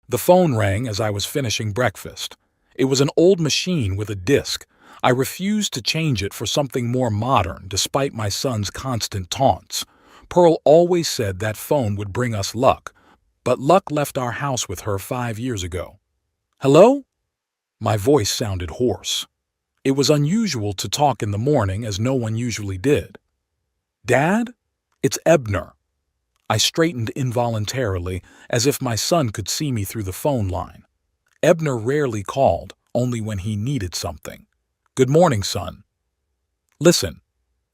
The phone rang as I was finishing breakfast. It was an old machine with a disc. I refused to change it for something more modern, despite my son's constant taunts. Pearl always said that phone would bring us luck, but luck left our house with her 5 years ago. Hello? My voice sounded hoarse. It was unusual to talk in the morning as no one usually did. Dad? It's Ebner. I straightened involuntarily, as if my son could see me through the phone line. Ebner rarely called, only when he needed something. Good morning, son. Listen,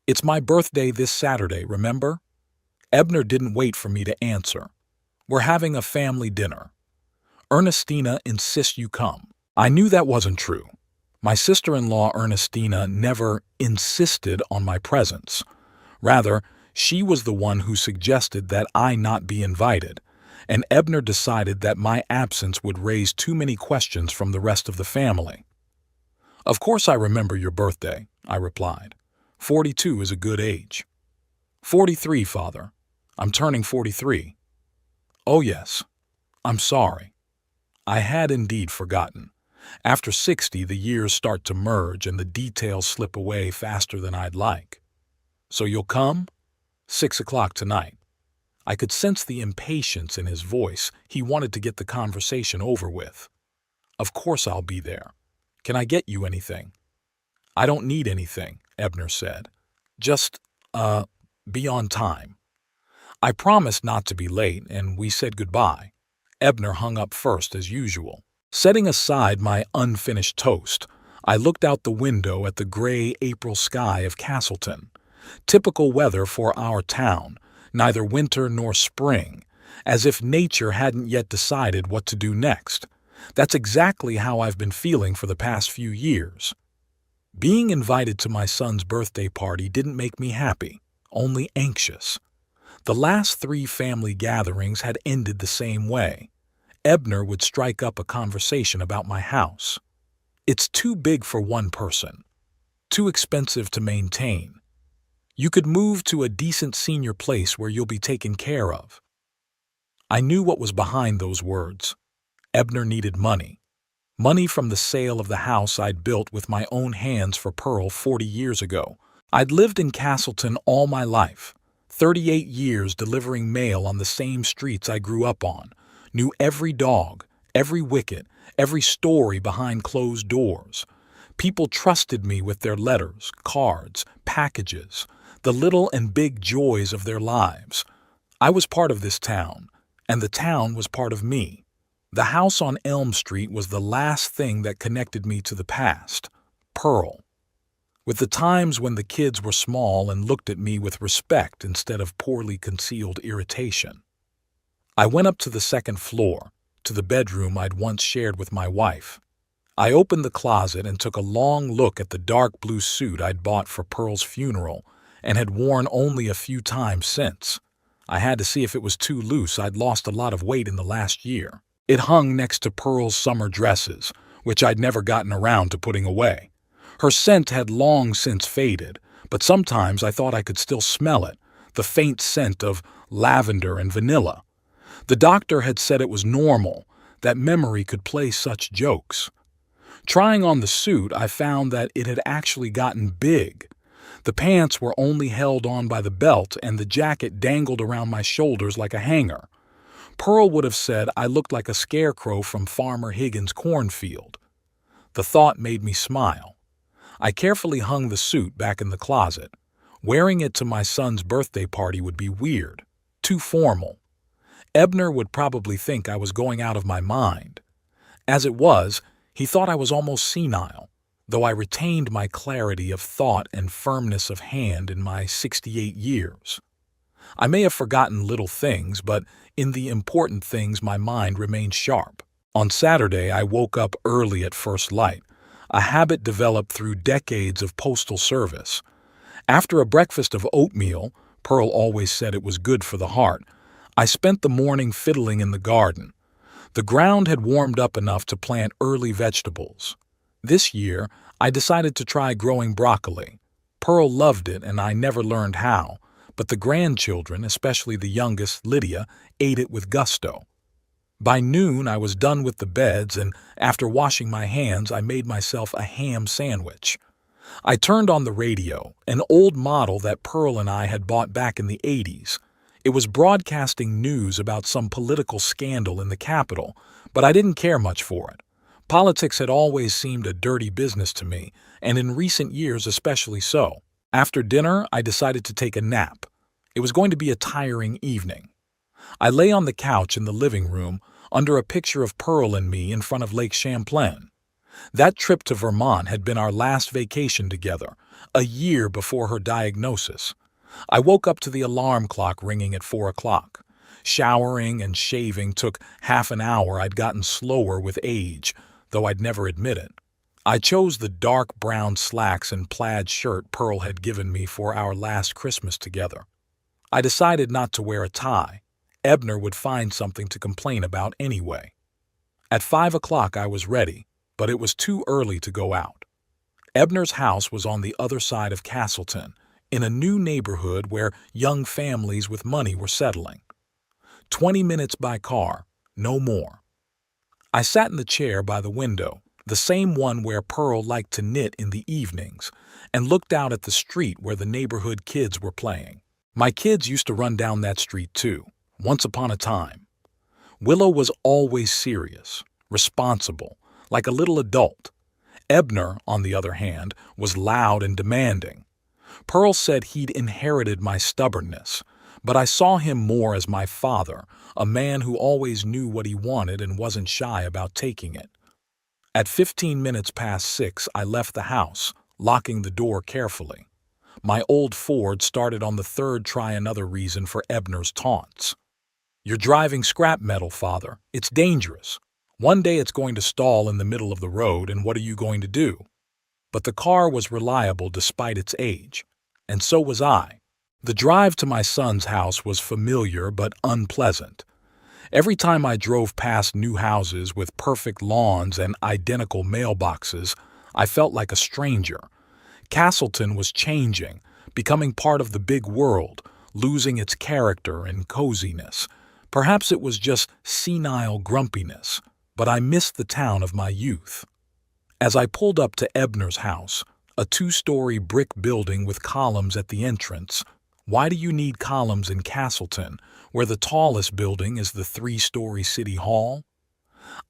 it's my birthday this Saturday, remember? Ebner didn't wait for me to answer. We're having a family dinner. Ernestina insists you come. I knew that wasn't true. My sister-in-law Ernestina never insisted on my presence. Rather, she was the one who suggested that I not be invited, and Ebner decided that my absence would raise too many questions from the rest of the family. Of course I remember your birthday, I replied. 42 is a good age. 43, Father. I'm turning 43. Oh yes. I'm sorry. I had indeed forgotten. After 60, the years start to merge and the details slip away faster than I'd like. So you'll come? 6 o'clock tonight. I could sense the impatience in his voice. He wanted to get the conversation over with. Of course I'll be there. Can I get you anything? I don't need anything, Ebner said. Just, be on time. I promised not to be late, and we said goodbye. Ebner hung up first as usual. Setting aside my unfinished toast, I looked out the window at the gray April sky of Castleton. Typical weather for our town, neither winter nor spring, as if nature hadn't yet decided what to do next. That's exactly how I've been feeling for the past few years. Being invited to my son's birthday party didn't make me happy, only anxious. The last 3 family gatherings had ended the same way. Ebner would strike up a conversation about my house. It's too big for one person, too expensive to maintain. You could move to a decent senior place where you'll be taken care of. I knew what was behind those words. Ebner needed money. Money from the sale of the house I'd built with my own hands for Pearl 40 years ago. I'd lived in Castleton all my life, 38 years delivering mail on the same streets I grew up on, knew every dog, every wicket, every story behind closed doors. People trusted me with their letters, cards, packages, the little and big joys of their lives. I was part of this town, and the town was part of me. The house on Elm Street was the last thing that connected me to the past, Pearl. With the times when the kids were small and looked at me with respect instead of poorly concealed irritation. I went up to the second floor, to the bedroom I'd once shared with my wife. I opened the closet and took a long look at the dark blue suit I'd bought for Pearl's funeral and had worn only a few times since. I had to see if it was too loose. I'd lost a lot of weight in the last year. It hung next to Pearl's summer dresses, which I'd never gotten around to putting away. Her scent had long since faded, but sometimes I thought I could still smell it, the faint scent of lavender and vanilla. The doctor had said it was normal, that memory could play such jokes. Trying on the suit, I found that it had actually gotten big. The pants were only held on by the belt, and the jacket dangled around my shoulders like a hanger. Pearl would have said I looked like a scarecrow from Farmer Higgins' cornfield. The thought made me smile. I carefully hung the suit back in the closet. Wearing it to my son's birthday party would be weird, too formal. Ebner would probably think I was going out of my mind. As it was, he thought I was almost senile, though I retained my clarity of thought and firmness of hand in my 68 years. I may have forgotten little things, but in the important things my mind remained sharp. On Saturday, I woke up early at first light, a habit developed through decades of postal service. After a breakfast of oatmeal, Pearl always said it was good for the heart, I spent the morning fiddling in the garden. The ground had warmed up enough to plant early vegetables. This year, I decided to try growing broccoli. Pearl loved it, and I never learned how, but the grandchildren, especially the youngest, Lydia, ate it with gusto. By noon, I was done with the beds, and after washing my hands, I made myself a ham sandwich. I turned on the radio, an old model that Pearl and I had bought back in the 80s. It was broadcasting news about some political scandal in the Capitol, but I didn't care much for it. Politics had always seemed a dirty business to me, and in recent years especially so. After dinner, I decided to take a nap. It was going to be a tiring evening. I lay on the couch in the living room under a picture of Pearl and me in front of Lake Champlain. That trip to Vermont had been our last vacation together, a year before her diagnosis. I woke up to the alarm clock ringing at 4 o'clock. Showering and shaving took half an hour. I'd gotten slower with age, though I'd never admit it. I chose the dark brown slacks and plaid shirt Pearl had given me for our last Christmas together. I decided not to wear a tie. Ebner would find something to complain about anyway. At 5 o'clock I was ready, but it was too early to go out. Ebner's house was on the other side of Castleton, in a new neighborhood where young families with money were settling. 20 minutes by car, no more. I sat in the chair by the window, the same one where Pearl liked to knit in the evenings, and looked out at the street where the neighborhood kids were playing. My kids used to run down that street too, once upon a time. Willow was always serious, responsible, like a little adult. Ebner, on the other hand, was loud and demanding. Pearl said he'd inherited my stubbornness, but I saw him more as my father, a man who always knew what he wanted and wasn't shy about taking it. At 15 minutes past 6, I left the house, locking the door carefully. My old Ford started on the third try, another reason for Ebner's taunts. "You're driving scrap metal, Father. It's dangerous. One day it's going to stall in the middle of the road, and what are you going to do?" But the car was reliable despite its age, and so was I. The drive to my son's house was familiar but unpleasant. Every time I drove past new houses with perfect lawns and identical mailboxes, I felt like a stranger. Castleton was changing, becoming part of the big world, losing its character and coziness. Perhaps it was just senile grumpiness, but I missed the town of my youth. As I pulled up to Ebner's house, a 2-story brick building with columns at the entrance. Why do you need columns in Castleton, where the tallest building is the 3-story City Hall?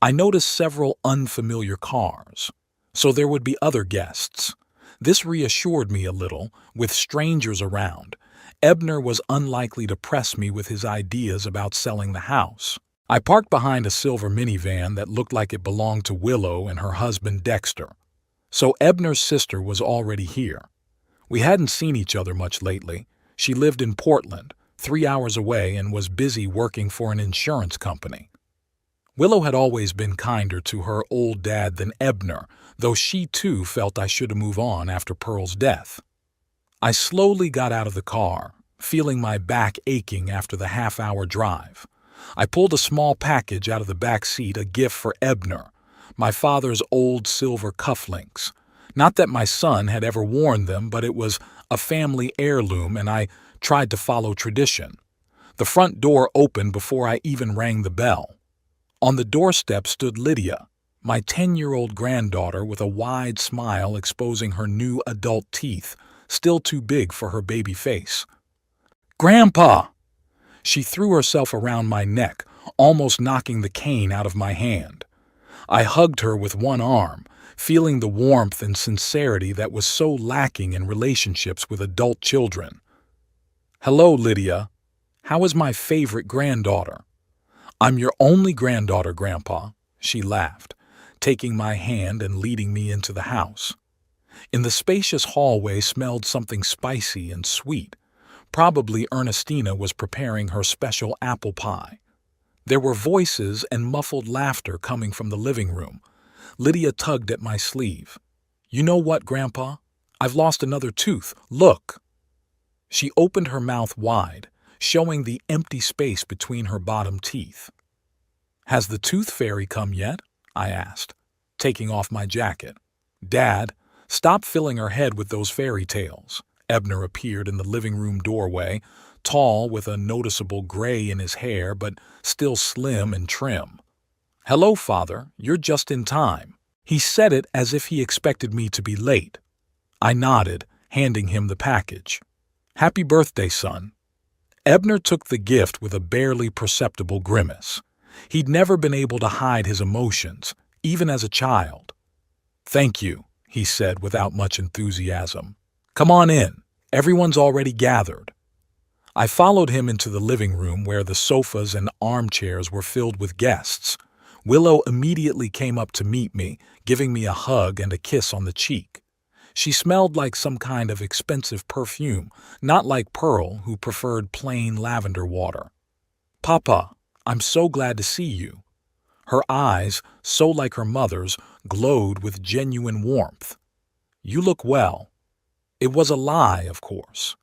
I noticed several unfamiliar cars, so there would be other guests. This reassured me a little. With strangers around, Ebner was unlikely to press me with his ideas about selling the house. I parked behind a silver minivan that looked like it belonged to Willow and her husband Dexter. So Ebner's sister was already here. We hadn't seen each other much lately. She lived in Portland, 3 hours away, and was busy working for an insurance company. Willow had always been kinder to her old dad than Ebner, though she too felt I should move on after Pearl's death. I slowly got out of the car, feeling my back aching after the half-hour drive. I pulled a small package out of the back seat, a gift for Ebner, my father's old silver cufflinks. Not that my son had ever worn them, but it was a family heirloom, and I tried to follow tradition. The front door opened before I even rang the bell. On the doorstep stood Lydia, my 10-year-old granddaughter, with a wide smile exposing her new adult teeth, still too big for her baby face. "Grandpa!" She threw herself around my neck, almost knocking the cane out of my hand. I hugged her with one arm, feeling the warmth and sincerity that was so lacking in relationships with adult children. "Hello, Lydia. How is my favorite granddaughter?" "I'm your only granddaughter, Grandpa," she laughed, taking my hand and leading me into the house. In the spacious hallway smelled something spicy and sweet. Probably Ernestina was preparing her special apple pie. There were voices and muffled laughter coming from the living room. Lydia tugged at my sleeve. "You know what, Grandpa? I've lost another tooth. Look!" She opened her mouth wide, showing the empty space between her bottom teeth. "Has the tooth fairy come yet?" I asked, taking off my jacket. "Dad, stop filling her head with those fairy tales." Ebner appeared in the living room doorway, tall with a noticeable gray in his hair, but still slim and trim. "Hello, Father, you're just in time." He said it as if he expected me to be late. I nodded, handing him the package. "Happy birthday, son." Ebner took the gift with a barely perceptible grimace. He'd never been able to hide his emotions, even as a child. "Thank you," he said without much enthusiasm. "Come on in. Everyone's already gathered." I followed him into the living room where the sofas and armchairs were filled with guests. Willow immediately came up to meet me, giving me a hug and a kiss on the cheek. She smelled like some kind of expensive perfume, not like Pearl, who preferred plain lavender water. "Papa, I'm so glad to see you." Her eyes, so like her mother's, glowed with genuine warmth. "You look well." It was a lie, of course.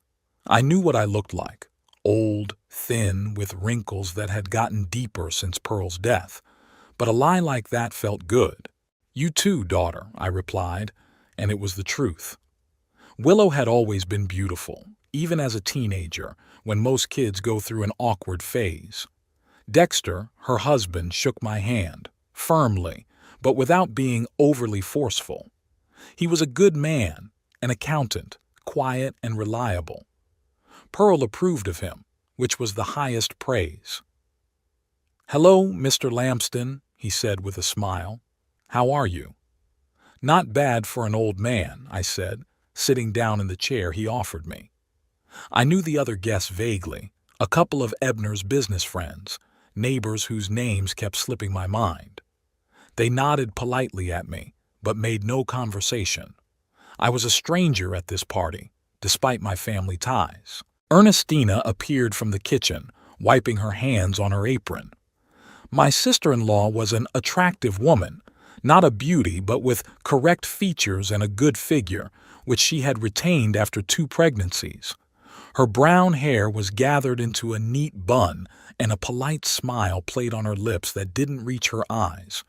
I knew what I looked like: old, thin, with wrinkles that had gotten deeper since Pearl's death. But a lie like that felt good. "You too, daughter," I replied, and it was the truth. Willow had always been beautiful, even as a teenager, when most kids go through an awkward phase. Dexter, her husband, shook my hand, firmly, but without being overly forceful. He was a good man, an accountant, quiet and reliable. Pearl approved of him, which was the highest praise. "Hello, Mr. Lamston," he said with a smile. "How are you?" "Not bad for an old man," I said, sitting down in the chair he offered me. I knew the other guests vaguely, a couple of Ebner's business friends, neighbors whose names kept slipping my mind. They nodded politely at me, but made no conversation. I was a stranger at this party, despite my family ties. Ernestina appeared from the kitchen, wiping her hands on her apron. My sister-in-law was an attractive woman, not a beauty but with correct features and a good figure, which she had retained after 2 pregnancies. Her brown hair was gathered into a neat bun, and a polite smile played on her lips that didn't reach her eyes.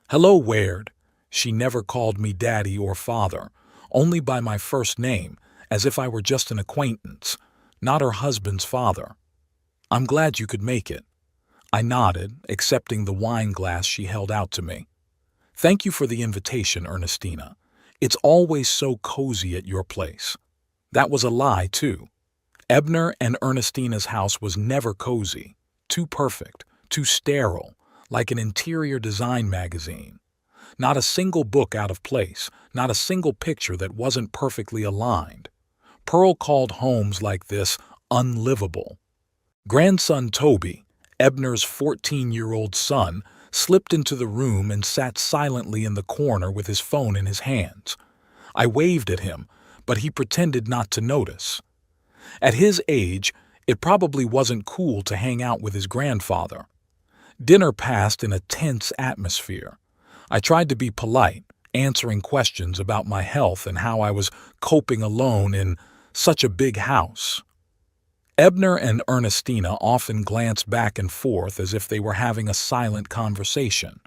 "Hello, Waird." She never called me daddy or father, only by my first name, as if I were just an acquaintance, not her husband's father. "I'm glad you could make it." I nodded, accepting the wine glass she held out to me. "Thank you for the invitation, Ernestina. It's always so cozy at your place." That was a lie, too. Ebner and Ernestina's house was never cozy. Too perfect, too sterile, like an interior design magazine. Not a single book out of place, not a single picture that wasn't perfectly aligned. Pearl called homes like this unlivable. Grandson Toby, Ebner's 14-year-old son, slipped into the room and sat silently in the corner with his phone in his hands. I waved at him, but he pretended not to notice. At his age, it probably wasn't cool to hang out with his grandfather. Dinner passed in a tense atmosphere. I tried to be polite, answering questions about my health and how I was coping alone in such a big house. Ebner and Ernestina often glanced back and forth as if they were having a silent conversation.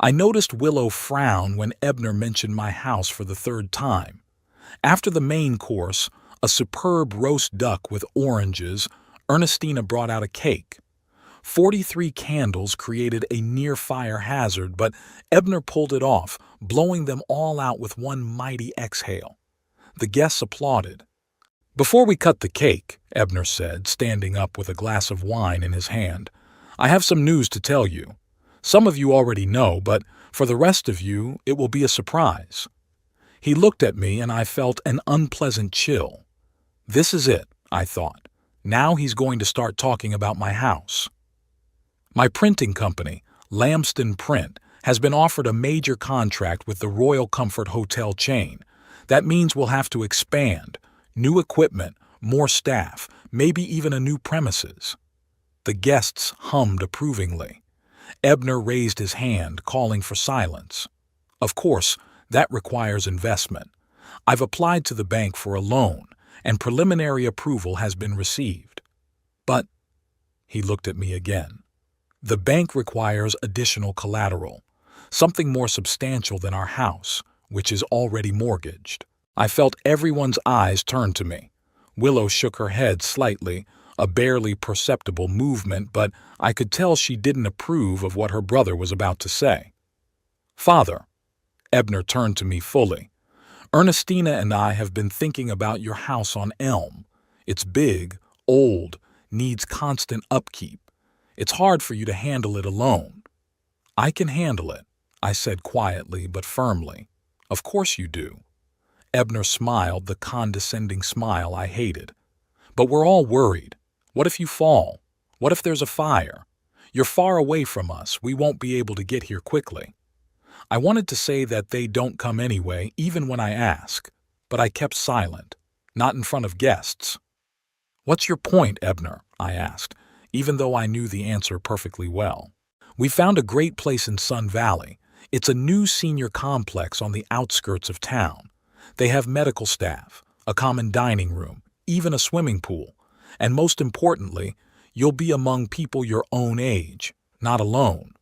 I noticed Willow frown when Ebner mentioned my house for the 3rd time. After the main course, a superb roast duck with oranges, Ernestina brought out a cake. 43 candles created a near-fire hazard, but Ebner pulled it off, blowing them all out with one mighty exhale. The guests applauded. "Before we cut the cake," Ebner said, standing up with a glass of wine in his hand, "I have some news to tell you. Some of you already know, but for the rest of you, it will be a surprise." He looked at me and I felt an unpleasant chill. This is it, I thought. Now he's going to start talking about my house. My printing company, Lamston Print, has been offered a major contract with the Royal Comfort Hotel chain. That means we'll have to expand. New equipment, more staff, maybe even a new premises. The guests hummed approvingly. Ebner raised his hand, calling for silence. Of course, that requires investment. I've applied to the bank for a loan, and preliminary approval has been received. But, he looked at me again, the bank requires additional collateral, something more substantial than our house, which is already mortgaged. I felt everyone's eyes turn to me. Willow shook her head slightly, a barely perceptible movement, but I could tell she didn't approve of what her brother was about to say. "Father," Ebner turned to me fully, "Ernestina and I have been thinking about your house on Elm. It's big, old, needs constant upkeep. It's hard for you to handle it alone." "I can handle it," I said quietly but firmly. "Of course you do." Ebner smiled, the condescending smile I hated. "But we're all worried. What if you fall? What if there's a fire? You're far away from us. We won't be able to get here quickly." I wanted to say that they don't come anyway, even when I ask, but I kept silent, not in front of guests. "What's your point, Ebner?" I asked, even though I knew the answer perfectly well. "We found a great place in Sun Valley. It's a new senior complex on the outskirts of town. They have medical staff, a common dining room, even a swimming pool. And most importantly, you'll be among people your own age, not alone."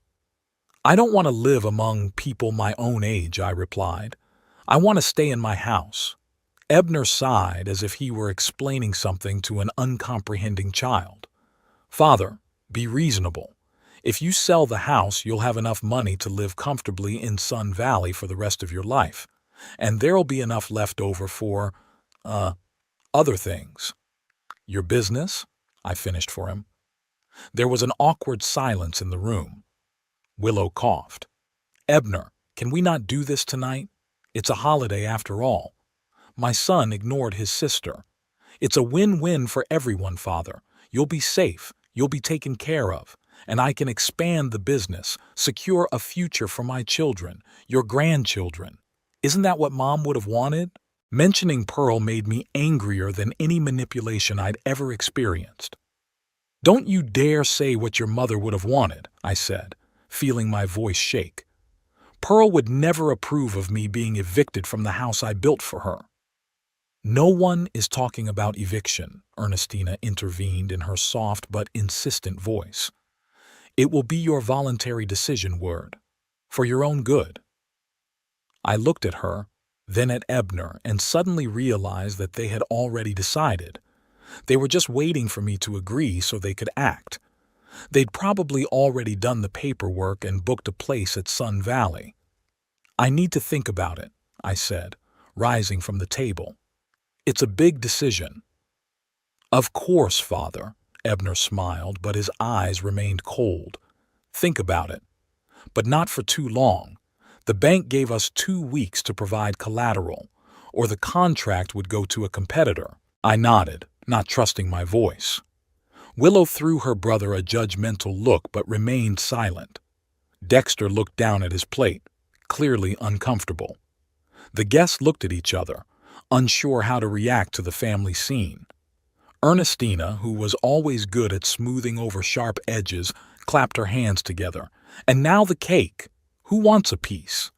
"I don't want to live among people my own age," I replied. "I want to stay in my house." Ebner sighed as if he were explaining something to an uncomprehending child. "Father, be reasonable. If you sell the house, you'll have enough money to live comfortably in Sun Valley for the rest of your life, and there'll be enough left over for, other things." "Your business?" I finished for him. There was an awkward silence in the room. Willow coughed. "Ebner, can we not do this tonight? It's a holiday after all." My son ignored his sister. "It's a win-win for everyone, Father. You'll be safe, you'll be taken care of, and I can expand the business, secure a future for my children, your grandchildren. Isn't that what Mom would have wanted?" Mentioning Pearl made me angrier than any manipulation I'd ever experienced. "Don't you dare say what your mother would have wanted," I said, feeling my voice shake. "Pearl would never approve of me being evicted from the house I built for her." "No one is talking about eviction," Ernestina intervened in her soft but insistent voice. "It will be your voluntary decision, Word, for your own good." I looked at her, then at Ebner, and suddenly realized that they had already decided. They were just waiting for me to agree so they could act. They'd probably already done the paperwork and booked a place at Sun Valley. "I need to think about it," I said, rising from the table. "It's a big decision." "Of course, Father," Ebner smiled, but his eyes remained cold. "Think about it. But not for too long. The bank gave us 2 weeks to provide collateral, or the contract would go to a competitor." I nodded, not trusting my voice. Willow threw her brother a judgmental look but remained silent. Dexter looked down at his plate, clearly uncomfortable. The guests looked at each other, unsure how to react to the family scene. Ernestina, who was always good at smoothing over sharp edges, clapped her hands together. "And now the cake. Who wants a piece?"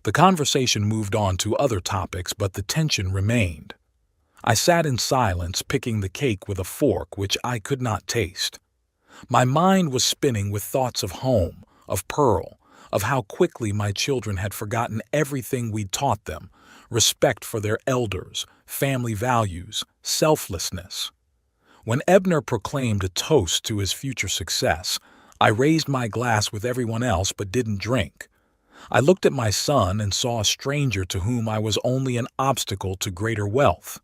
The conversation moved on to other topics, but the tension remained. I sat in silence, picking the cake with a fork which I could not taste. My mind was spinning with thoughts of home, of Pearl, of how quickly my children had forgotten everything we'd taught them: respect for their elders, family values, selflessness. When Ebner proclaimed a toast to his future success, I raised my glass with everyone else but didn't drink. I looked at my son and saw a stranger to whom I was only an obstacle to greater wealth.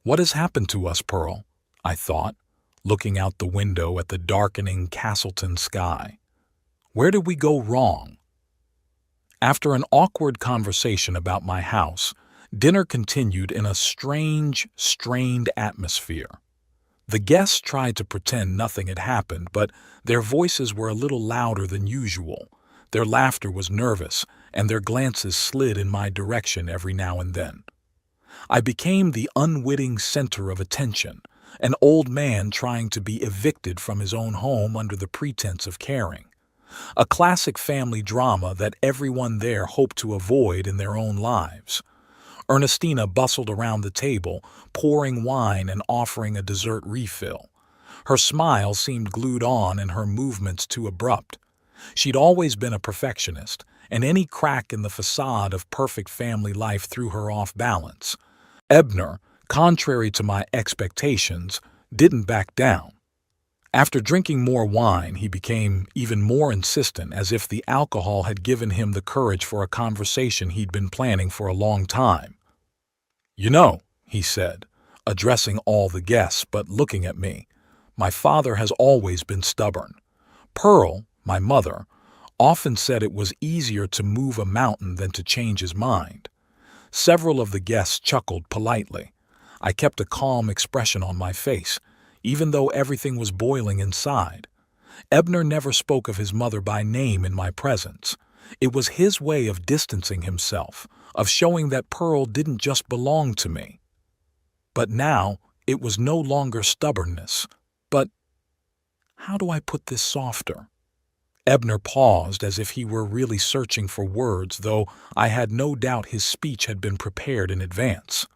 "What has happened to us, Pearl?" I thought, looking out the window at the darkening Castleton sky. "Where did we go wrong?" After an awkward conversation about my house, dinner continued in a strange, strained atmosphere. The guests tried to pretend nothing had happened, but their voices were a little louder than usual. Their laughter was nervous, and their glances slid in my direction every now and then. I became the unwitting center of attention, an old man trying to be evicted from his own home under the pretense of caring. A classic family drama that everyone there hoped to avoid in their own lives. Ernestina bustled around the table, pouring wine and offering a dessert refill. Her smile seemed glued on and her movements too abrupt. She'd always been a perfectionist, and any crack in the facade of perfect family life threw her off balance. Ebner, contrary to my expectations, didn't back down. After drinking more wine, he became even more insistent, as if the alcohol had given him the courage for a conversation he'd been planning for a long time. "You know," he said, addressing all the guests but looking at me, "my father has always been stubborn. Pearl, my mother, often said it was easier to move a mountain than to change his mind." Several of the guests chuckled politely. I kept a calm expression on my face, even though everything was boiling inside. Ebner never spoke of his mother by name in my presence. It was his way of distancing himself, of showing that Pearl didn't just belong to me. But now it was no longer stubbornness, but how do I put this softer? Ebner paused as if he were really searching for words, though I had no doubt his speech had been prepared in advance.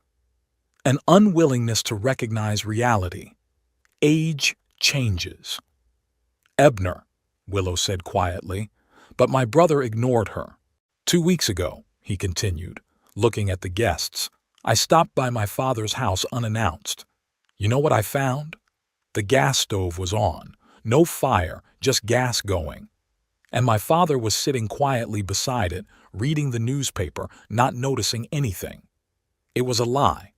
An unwillingness to recognize reality. Age changes. "Ebner," Willow said quietly, but my brother ignored her. "2 weeks ago," he continued, looking at the guests, "I stopped by my father's house unannounced. You know what I found? The gas stove was on. No fire, just gas going. And my father was sitting quietly beside it, reading the newspaper, not noticing anything. It was a lie.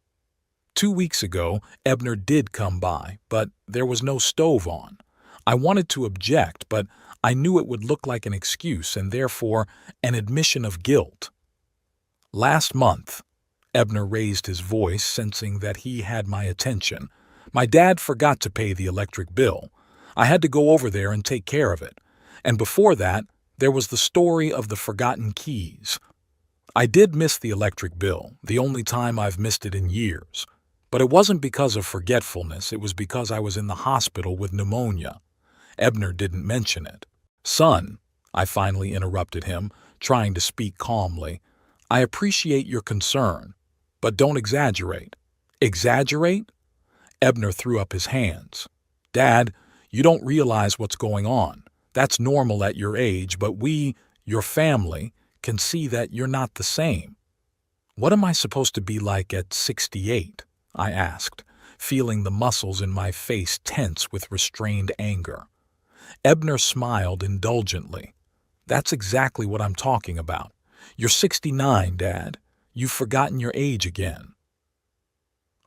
2 weeks ago, Ebner did come by, but there was no stove on. I wanted to object, but I knew it would look like an excuse and therefore an admission of guilt. Last month," Ebner raised his voice, sensing that he had my attention, "my dad forgot to pay the electric bill. I had to go over there and take care of it. And before that, there was the story of the forgotten keys. I did miss the electric bill, the only time I've missed it in years. But it wasn't because of forgetfulness, it was because I was in the hospital with pneumonia. Ebner didn't mention it. Son," I finally interrupted him, trying to speak calmly, "I appreciate your concern, but don't exaggerate." "Exaggerate?" Ebner threw up his hands. "Dad, you don't realize what's going on. That's normal at your age, but we, your family, can see that you're not the same." "What am I supposed to be like at 68? I asked, feeling the muscles in my face tense with restrained anger. Ebner smiled indulgently. "That's exactly what I'm talking about. You're 69, Dad. You've forgotten your age again."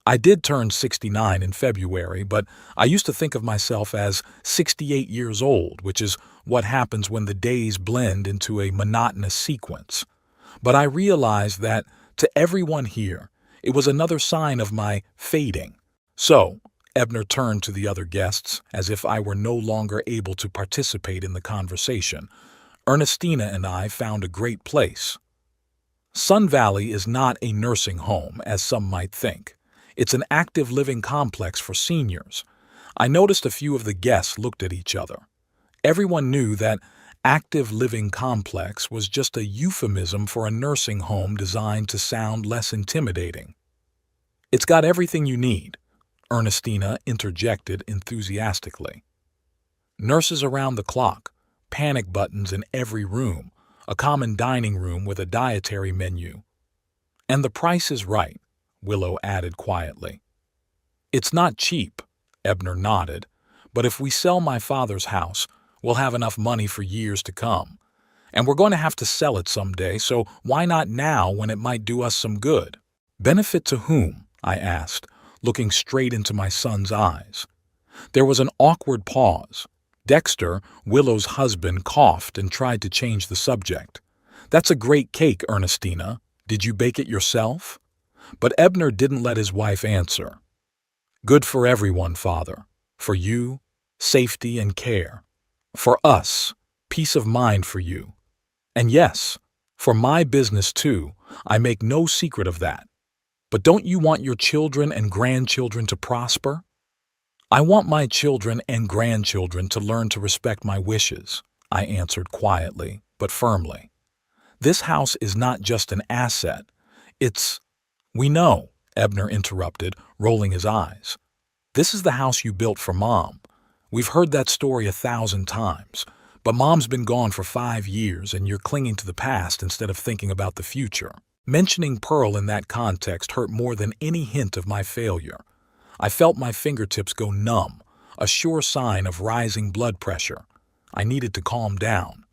I did turn 69 in February, but I used to think of myself as 68 years old, which is what happens when the days blend into a monotonous sequence. But I realized that, to everyone here, it was another sign of my fading. "So," Ebner turned to the other guests, as if I were no longer able to participate in the conversation, "Ernestina and I found a great place. Sun Valley is not a nursing home, as some might think. It's an active living complex for seniors." I noticed a few of the guests looked at each other. Everyone knew that active living complex was just a euphemism for a nursing home designed to sound less intimidating. "It's got everything you need," Ernestina interjected enthusiastically. "Nurses around the clock, panic buttons in every room, a common dining room with a dietary menu. And the price is right," Willow added quietly. "It's not cheap," Ebner nodded, "but if we sell my father's house, we'll have enough money for years to come. And we're going to have to sell it someday, so why not now when it might do us some good?" "Benefit to whom?" I asked, looking straight into my son's eyes. There was an awkward pause. Dexter, Willow's husband, coughed and tried to change the subject. "That's a great cake, Ernestina. Did you bake it yourself?" But Ebner didn't let his wife answer. "Good for everyone, Father. For you, safety and care. For us, peace of mind for you. And yes, for my business too, I make no secret of that. But don't you want your children and grandchildren to prosper?" "I want my children and grandchildren to learn to respect my wishes," I answered quietly, but firmly. "This house is not just an asset. It's—" "We know," Ebner interrupted, rolling his eyes. "This is the house you built for Mom. We've heard that story 1,000 times, but Mom's been gone for 5 years and you're clinging to the past instead of thinking about the future." Mentioning Pearl in that context hurt more than any hint of my failure. I felt my fingertips go numb, a sure sign of rising blood pressure. I needed to calm down.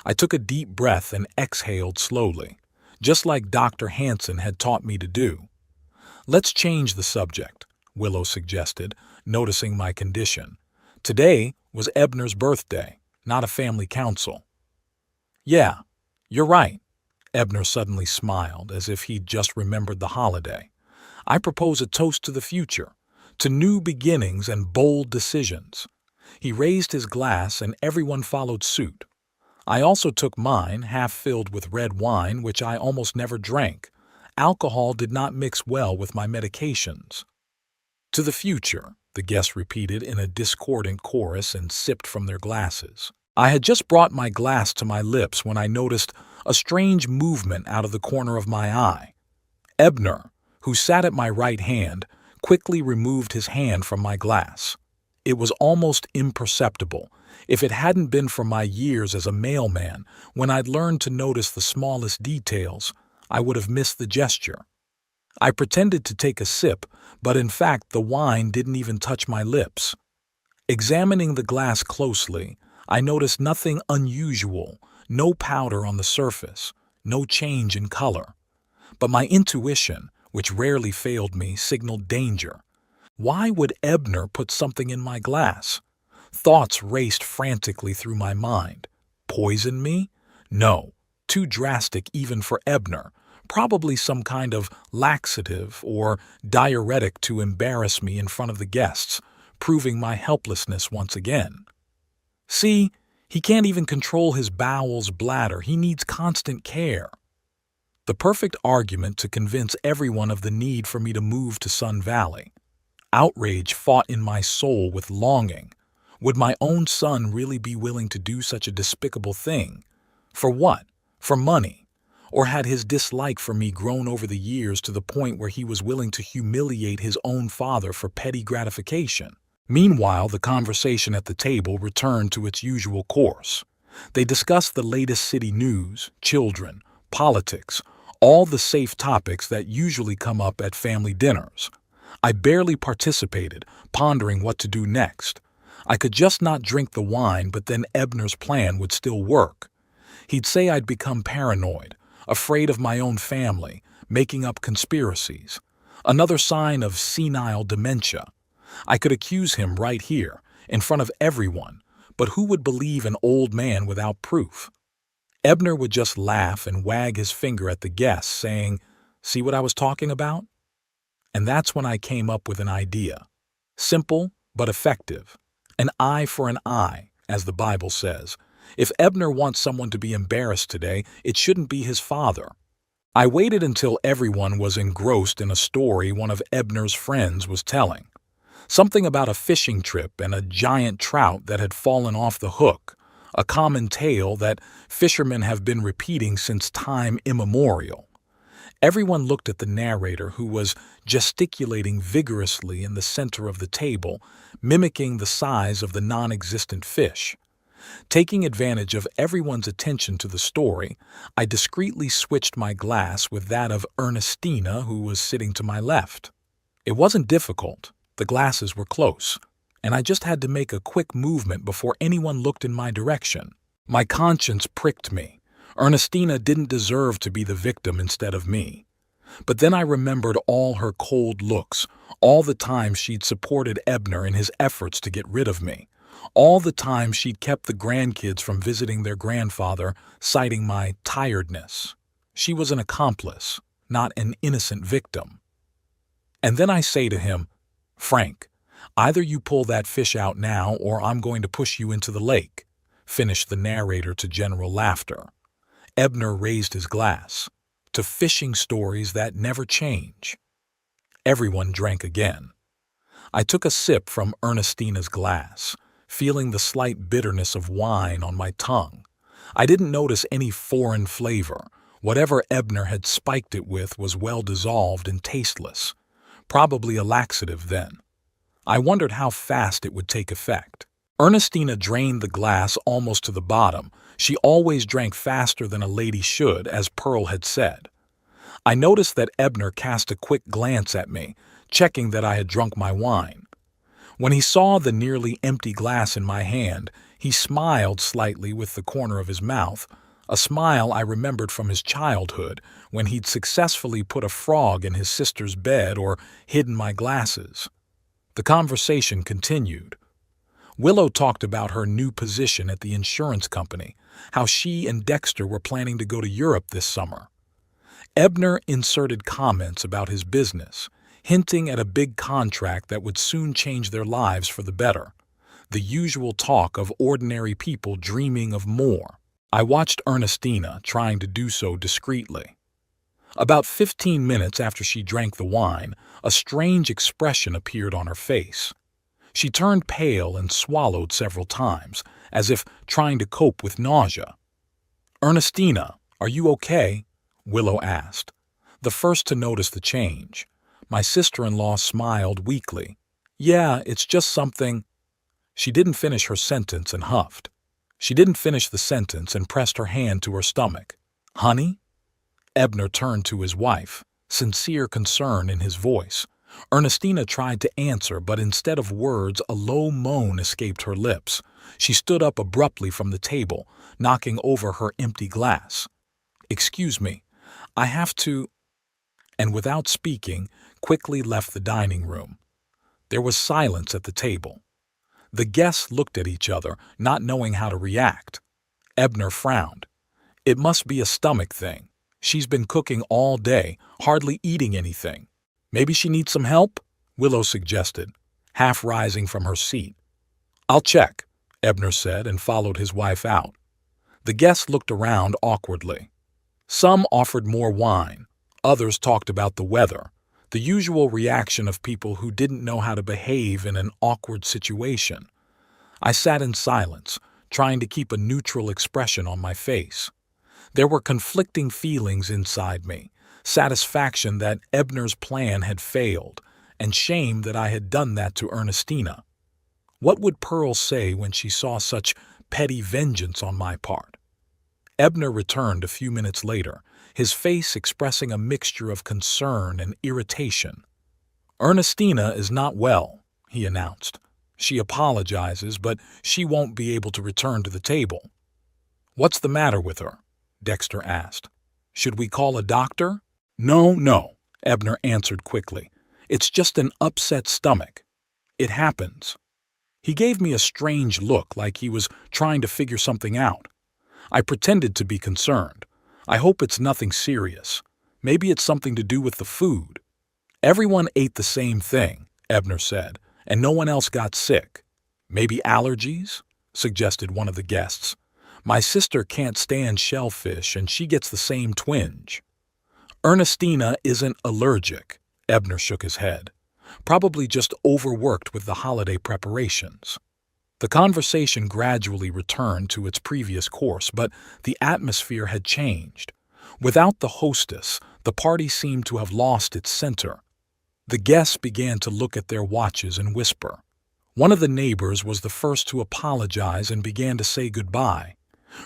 I took a deep breath and exhaled slowly, just like Dr. Hansen had taught me to do. "Let's change the subject," Willow suggested, noticing my condition. Today was Ebner's birthday, not a family council. "Yeah, you're right." Ebner suddenly smiled, as if he'd just remembered the holiday. "I propose a toast to the future, to new beginnings and bold decisions." He raised his glass and everyone followed suit. I also took mine, half filled with red wine, which I almost never drank. Alcohol did not mix well with my medications. "To the future," the guests repeated in a discordant chorus and sipped from their glasses. I had just brought my glass to my lips when I noticed a strange movement out of the corner of my eye. Ebner, who sat at my right hand, quickly removed his hand from my glass. It was almost imperceptible. If it hadn't been for my years as a mailman, when I'd learned to notice the smallest details, I would have missed the gesture. I pretended to take a sip, but in fact the wine didn't even touch my lips. Examining the glass closely, I noticed nothing unusual, no powder on the surface, no change in color. But my intuition, which rarely failed me, signaled danger. Why would Ebner put something in my glass? Thoughts raced frantically through my mind. Poison me? No, too drastic even for Ebner. Probably some kind of laxative or diuretic to embarrass me in front of the guests, proving my helplessness once again. See, he can't even control his bowels bladder. He needs constant care. The perfect argument to convince everyone of the need for me to move to Sun Valley. Outrage fought in my soul with longing. Would my own son really be willing to do such a despicable thing? For what? For money? Or had his dislike for me grown over the years to the point where he was willing to humiliate his own father for petty gratification? Meanwhile, the conversation at the table returned to its usual course. They discussed the latest city news, children, politics, all the safe topics that usually come up at family dinners. I barely participated, pondering what to do next. I could just not drink the wine, but then Ebner's plan would still work. He'd say I'd become paranoid, afraid of my own family, making up conspiracies. Another sign of senile dementia. I could accuse him right here, in front of everyone, but who would believe an old man without proof? Ebner would just laugh and wag his finger at the guests, saying, "See what I was talking about?" And that's when I came up with an idea. Simple, but effective. An eye for an eye, as the Bible says. If Ebner wants someone to be embarrassed today, it shouldn't be his father. I waited until everyone was engrossed in a story one of Ebner's friends was telling. Something about a fishing trip and a giant trout that had fallen off the hook, a common tale that fishermen have been repeating since time immemorial. Everyone looked at the narrator, who was gesticulating vigorously in the center of the table, mimicking the size of the non-existent fish. Taking advantage of everyone's attention to the story, I discreetly switched my glass with that of Ernestina, who was sitting to my left. It wasn't difficult. The glasses were close, and I just had to make a quick movement before anyone looked in my direction. My conscience pricked me. Ernestina didn't deserve to be the victim instead of me. But then I remembered all her cold looks, all the times she'd supported Ebner in his efforts to get rid of me, all the times she'd kept the grandkids from visiting their grandfather, citing my tiredness. She was an accomplice, not an innocent victim. And then I say to him, "Frank, either you pull that fish out now or I'm going to push you into the lake," finished the narrator to general laughter. Ebner raised his glass. "To fishing stories that never change." Everyone drank again. I took a sip from Ernestina's glass, feeling the slight bitterness of wine on my tongue. I didn't notice any foreign flavor. Whatever Ebner had spiked it with was well dissolved and tasteless. Probably a laxative then. I wondered how fast it would take effect. Ernestina drained the glass almost to the bottom. She always drank faster than a lady should, as Pearl had said. I noticed that Ebner cast a quick glance at me, checking that I had drunk my wine. When he saw the nearly empty glass in my hand, he smiled slightly with the corner of his mouth, a smile I remembered from his childhood when he'd successfully put a frog in his sister's bed or hidden my glasses. The conversation continued. Willow talked about her new position at the insurance company, how she and Dexter were planning to go to Europe this summer. Ebner inserted comments about his business, hinting at a big contract that would soon change their lives for the better. The usual talk of ordinary people dreaming of more. I watched Ernestina trying to do so discreetly. About 15 minutes after she drank the wine, a strange expression appeared on her face. She turned pale and swallowed several times, as if trying to cope with nausea. "Ernestina, are you okay?" Willow asked, the first to notice the change. My sister-in-law smiled weakly. "Yeah, it's just something—" She didn't finish her sentence and huffed. She didn't finish the sentence and pressed her hand to her stomach. "Honey?" Ebner turned to his wife, sincere concern in his voice. Ernestina tried to answer, but instead of words, a low moan escaped her lips. She stood up abruptly from the table, knocking over her empty glass. "Excuse me, I have to—" and without speaking, quickly left the dining room. There was silence at the table. The guests looked at each other, not knowing how to react. Ebner frowned. "It must be a stomach thing. She's been cooking all day, hardly eating anything. Maybe she needs some help?" Willow suggested, half rising from her seat. "I'll check," Ebner said and followed his wife out. The guests looked around awkwardly. Some offered more wine. Others talked about the weather, the usual reaction of people who didn't know how to behave in an awkward situation. I sat in silence, trying to keep a neutral expression on my face. There were conflicting feelings inside me, satisfaction that Ebner's plan had failed, and shame that I had done that to Ernestina. What would Pearl say when she saw such petty vengeance on my part? Ebner returned a few minutes later, his face expressing a mixture of concern and irritation. "Ernestina is not well," he announced. "She apologizes, but she won't be able to return to the table." "What's the matter with her?" Dexter asked. "Should we call a doctor?" No, Ebner answered quickly. "It's just an upset stomach. It happens." He gave me a strange look, like he was trying to figure something out. I pretended to be concerned. "I hope it's nothing serious. Maybe it's something to do with the food." "Everyone ate the same thing," Ebner said, "and no one else got sick." "Maybe allergies?" suggested one of the guests. "My sister can't stand shellfish, and she gets the same twinge." "Ernestina isn't allergic," Ebner shook his head. "Probably just overworked with the holiday preparations." The conversation gradually returned to its previous course, but the atmosphere had changed. Without the hostess, the party seemed to have lost its center. The guests began to look at their watches and whisper. One of the neighbors was the first to apologize and began to say goodbye,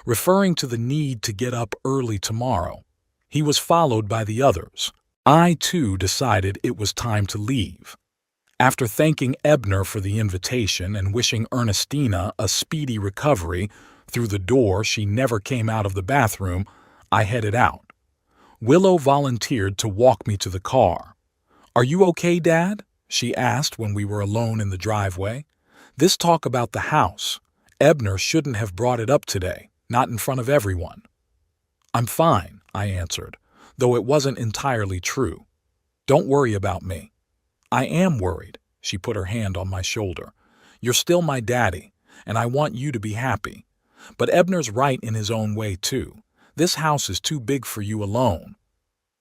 referring to the need to get up early tomorrow. He was followed by the others. I, too, decided it was time to leave. After thanking Ebner for the invitation and wishing Ernestina a speedy recovery, through the door she never came out of the bathroom, I headed out. Willow volunteered to walk me to the car. "Are you okay, Dad?" she asked when we were alone in the driveway. "This talk about the house. Ebner shouldn't have brought it up today, not in front of everyone." "I'm fine," I answered, though it wasn't entirely true. "Don't worry about me." "I am worried," she put her hand on my shoulder. "You're still my daddy, and I want you to be happy. But Ebner's right in his own way, too. This house is too big for you alone."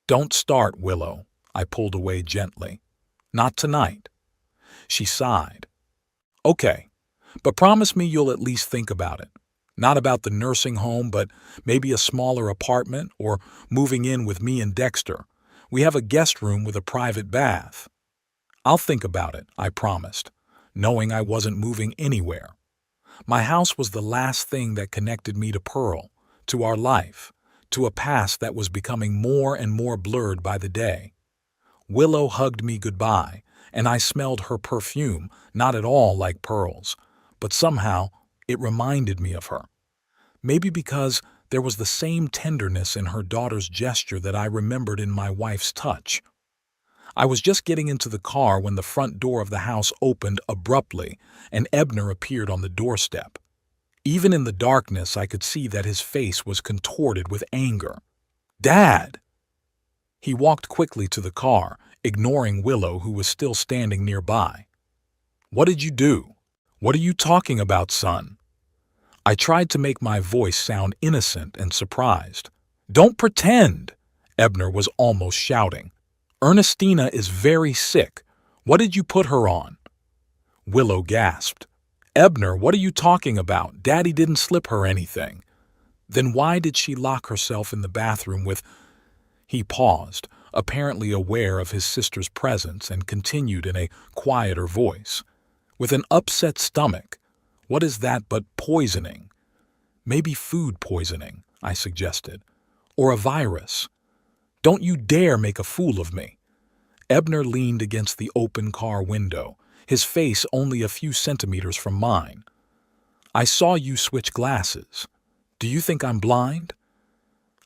"Don't start, Willow," I pulled away gently. "Not tonight." She sighed. "Okay, but promise me you'll at least think about it. Not about the nursing home, but maybe a smaller apartment or moving in with me and Dexter. We have a guest room with a private bath." "I'll think about it," I promised, knowing I wasn't moving anywhere. My house was the last thing that connected me to Pearl, to our life, to a past that was becoming more and more blurred by the day. Willow hugged me goodbye, and I smelled her perfume, not at all like Pearl's, but somehow it reminded me of her. Maybe because there was the same tenderness in her daughter's gesture that I remembered in my wife's touch. I was just getting into the car when the front door of the house opened abruptly and Ebner appeared on the doorstep. Even in the darkness, I could see that his face was contorted with anger. "Dad!" He walked quickly to the car, ignoring Willow, who was still standing nearby. "What did you do? What are you talking about, son?" I tried to make my voice sound innocent and surprised. "Don't pretend!" Ebner was almost shouting. "Ernestina is very sick. What did you put her on?" Willow gasped. "Ebner, what are you talking about? Daddy didn't slip her anything." "Then why did she lock herself in the bathroom with—" He paused, apparently aware of his sister's presence, and continued in a quieter voice. "With an upset stomach. What is that but poisoning?" "Maybe food poisoning," I suggested. "Or a virus." "Don't you dare make a fool of me." Ebner leaned against the open car window, his face only a few centimeters from mine. "I saw you switch glasses. Do you think I'm blind?"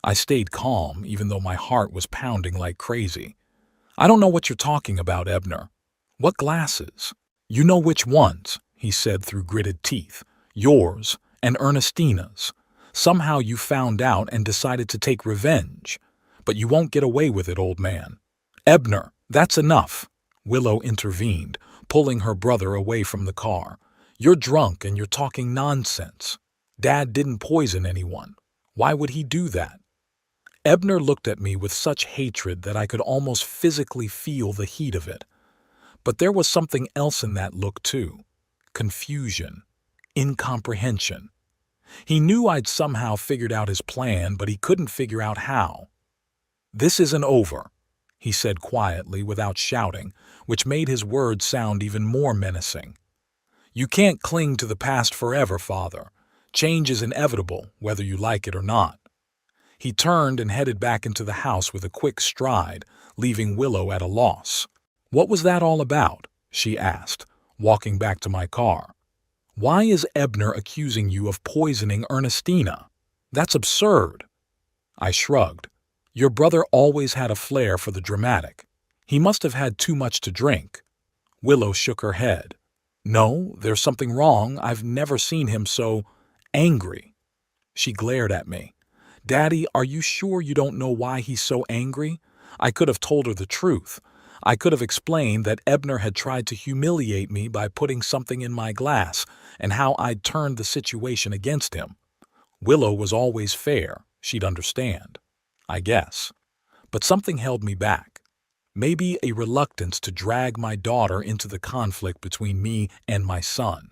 I stayed calm, even though my heart was pounding like crazy. "I don't know what you're talking about, Ebner." "What glasses?" "You know which ones," he said through gritted teeth. "Yours and Ernestina's. Somehow you found out and decided to take revenge. But you won't get away with it, old man." "Ebner, that's enough," Willow intervened, pulling her brother away from the car. "You're drunk and you're talking nonsense. Dad didn't poison anyone. Why would he do that?" Ebner looked at me with such hatred that I could almost physically feel the heat of it. But there was something else in that look too. Confusion. Incomprehension. He knew I'd somehow figured out his plan, but he couldn't figure out how. "This isn't over," he said quietly without shouting, which made his words sound even more menacing. "You can't cling to the past forever, Father. Change is inevitable, whether you like it or not." He turned and headed back into the house with a quick stride, leaving Willow at a loss. "What was that all about?" she asked, walking back to my car. "Why is Ebner accusing you of poisoning Ernestina? That's absurd." I shrugged. "Your brother always had a flair for the dramatic. He must have had too much to drink." Willow shook her head. "No, there's something wrong. I've never seen him so angry." She glared at me. "Daddy, are you sure you don't know why he's so angry?" I could have told her the truth. I could have explained that Ebner had tried to humiliate me by putting something in my glass and how I'd turned the situation against him. Willow was always fair. She'd understand, I guess. But something held me back. Maybe a reluctance to drag my daughter into the conflict between me and my son.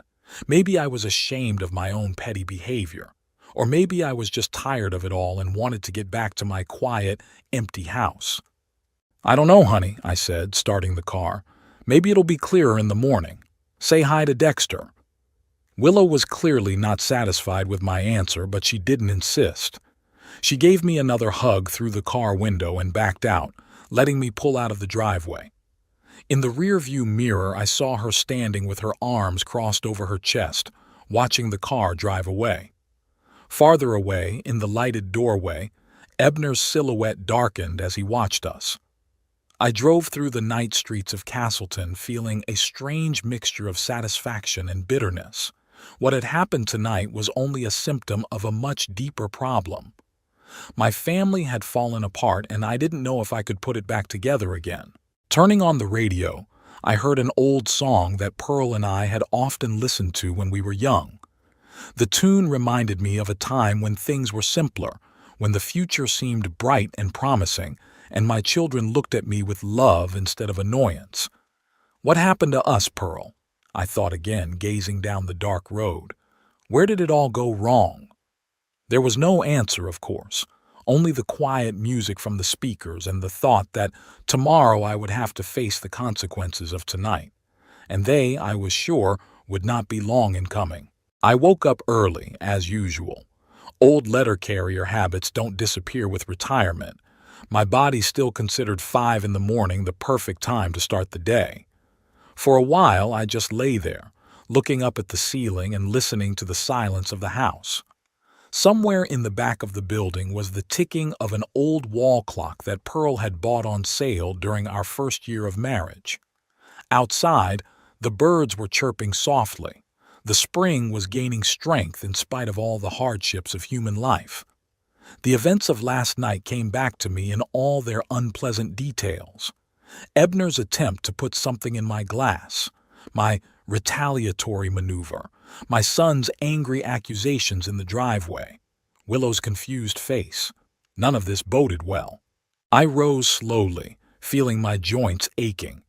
Maybe I was ashamed of my own petty behavior. Or maybe I was just tired of it all and wanted to get back to my quiet, empty house. "I don't know, honey," I said, starting the car. "Maybe it'll be clearer in the morning. Say hi to Dexter." Willow was clearly not satisfied with my answer, but she didn't insist. She gave me another hug through the car window and backed out, letting me pull out of the driveway. In the rearview mirror, I saw her standing with her arms crossed over her chest, watching the car drive away. Farther away, in the lighted doorway, Ebner's silhouette darkened as he watched us. I drove through the night streets of Castleton feeling a strange mixture of satisfaction and bitterness. What had happened tonight was only a symptom of a much deeper problem. My family had fallen apart and I didn't know if I could put it back together again. Turning on the radio, I heard an old song that Pearl and I had often listened to when we were young. The tune reminded me of a time when things were simpler, when the future seemed bright and promising, and my children looked at me with love instead of annoyance. "What happened to us, Pearl?" I thought again, gazing down the dark road. "Where did it all go wrong?" There was no answer, of course, only the quiet music from the speakers and the thought that tomorrow I would have to face the consequences of tonight. And they, I was sure, would not be long in coming. I woke up early, as usual. Old letter carrier habits don't disappear with retirement. My body still considered 5 in the morning the perfect time to start the day. For a while, I just lay there, looking up at the ceiling and listening to the silence of the house. Somewhere in the back of the building was the ticking of an old wall clock that Pearl had bought on sale during our first year of marriage. Outside, the birds were chirping softly. The spring was gaining strength in spite of all the hardships of human life. The events of last night came back to me in all their unpleasant details. Ebner's attempt to put something in my glass, my retaliatory maneuver, my son's angry accusations in the driveway, Willow's confused face. None of this boded well. I rose slowly, feeling my joints aching.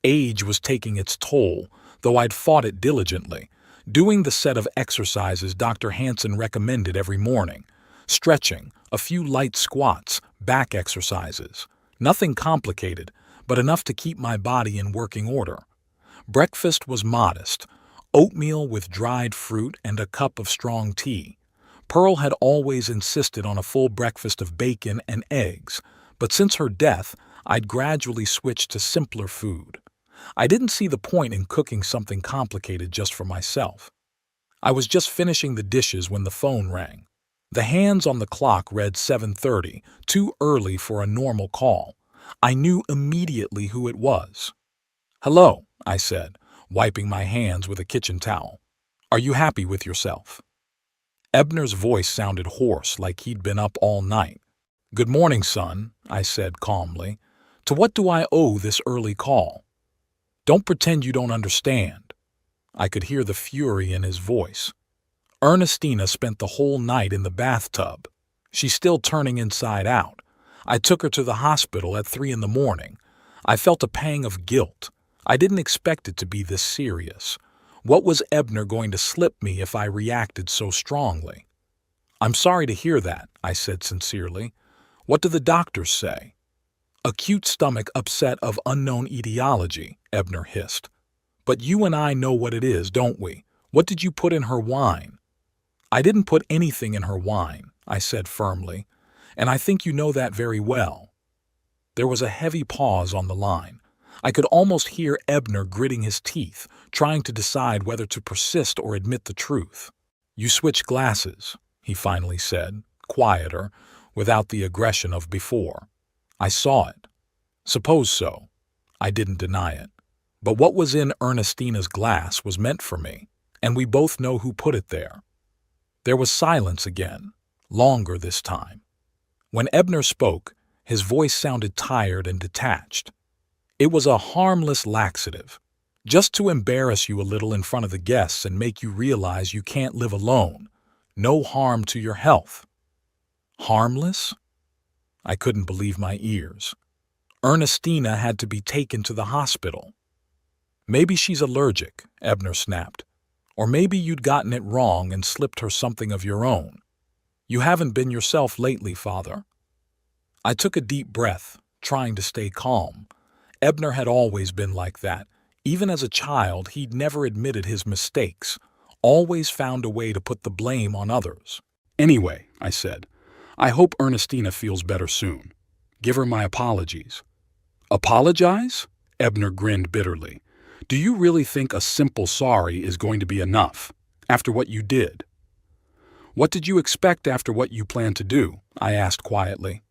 Age was taking its toll, though I'd fought it diligently, doing the set of exercises Dr. Hansen recommended every morning, stretching, a few light squats, back exercises. Nothing complicated, but enough to keep my body in working order. Breakfast was modest, oatmeal with dried fruit and a cup of strong tea. Pearl had always insisted on a full breakfast of bacon and eggs, but since her death, I'd gradually switched to simpler food. I didn't see the point in cooking something complicated just for myself. I was just finishing the dishes when the phone rang. The hands on the clock read 7:30, too early for a normal call. I knew immediately who it was. "Hello," I said, wiping my hands with a kitchen towel. "Are you happy with yourself?" Ebner's voice sounded hoarse, like he'd been up all night. "Good morning, son," I said calmly. "To what do I owe this early call?" "Don't pretend you don't understand." I could hear the fury in his voice. "Ernestina spent the whole night in the bathtub. She's still turning inside out. I took her to the hospital at 3 in the morning. I felt a pang of guilt. I didn't expect it to be this serious. What was Ebner going to slip me if I reacted so strongly?" "I'm sorry to hear that," I said sincerely. "What do the doctors say?" "Acute stomach upset of unknown etiology," Ebner hissed. "But you and I know what it is, don't we? What did you put in her wine?" "I didn't put anything in her wine," I said firmly, "and I think you know that very well." There was a heavy pause on the line. I could almost hear Ebner gritting his teeth, trying to decide whether to persist or admit the truth. "You switched glasses," he finally said, quieter, without the aggression of before. "I saw it." "Suppose so." I didn't deny it. But what was in Ernestina's glass was meant for me, and we both know who put it there. There was silence again, longer this time. When Ebner spoke, his voice sounded tired and detached. It was a harmless laxative, just to embarrass you a little in front of the guests and make you realize you can't live alone. No harm to your health. Harmless? I couldn't believe my ears. Ernestina had to be taken to the hospital. "Maybe she's allergic," Ebner snapped. "Or maybe you'd gotten it wrong and slipped her something of your own. You haven't been yourself lately, Father." I took a deep breath, trying to stay calm. Ebner had always been like that. Even as a child, he'd never admitted his mistakes, always found a way to put the blame on others. "Anyway," I said, "I hope Ernestina feels better soon. Give her my apologies." "Apologize?" Ebner grinned bitterly. "Do you really think a simple sorry is going to be enough, after what you did?" "What did you expect after what you planned to do?" I asked quietly.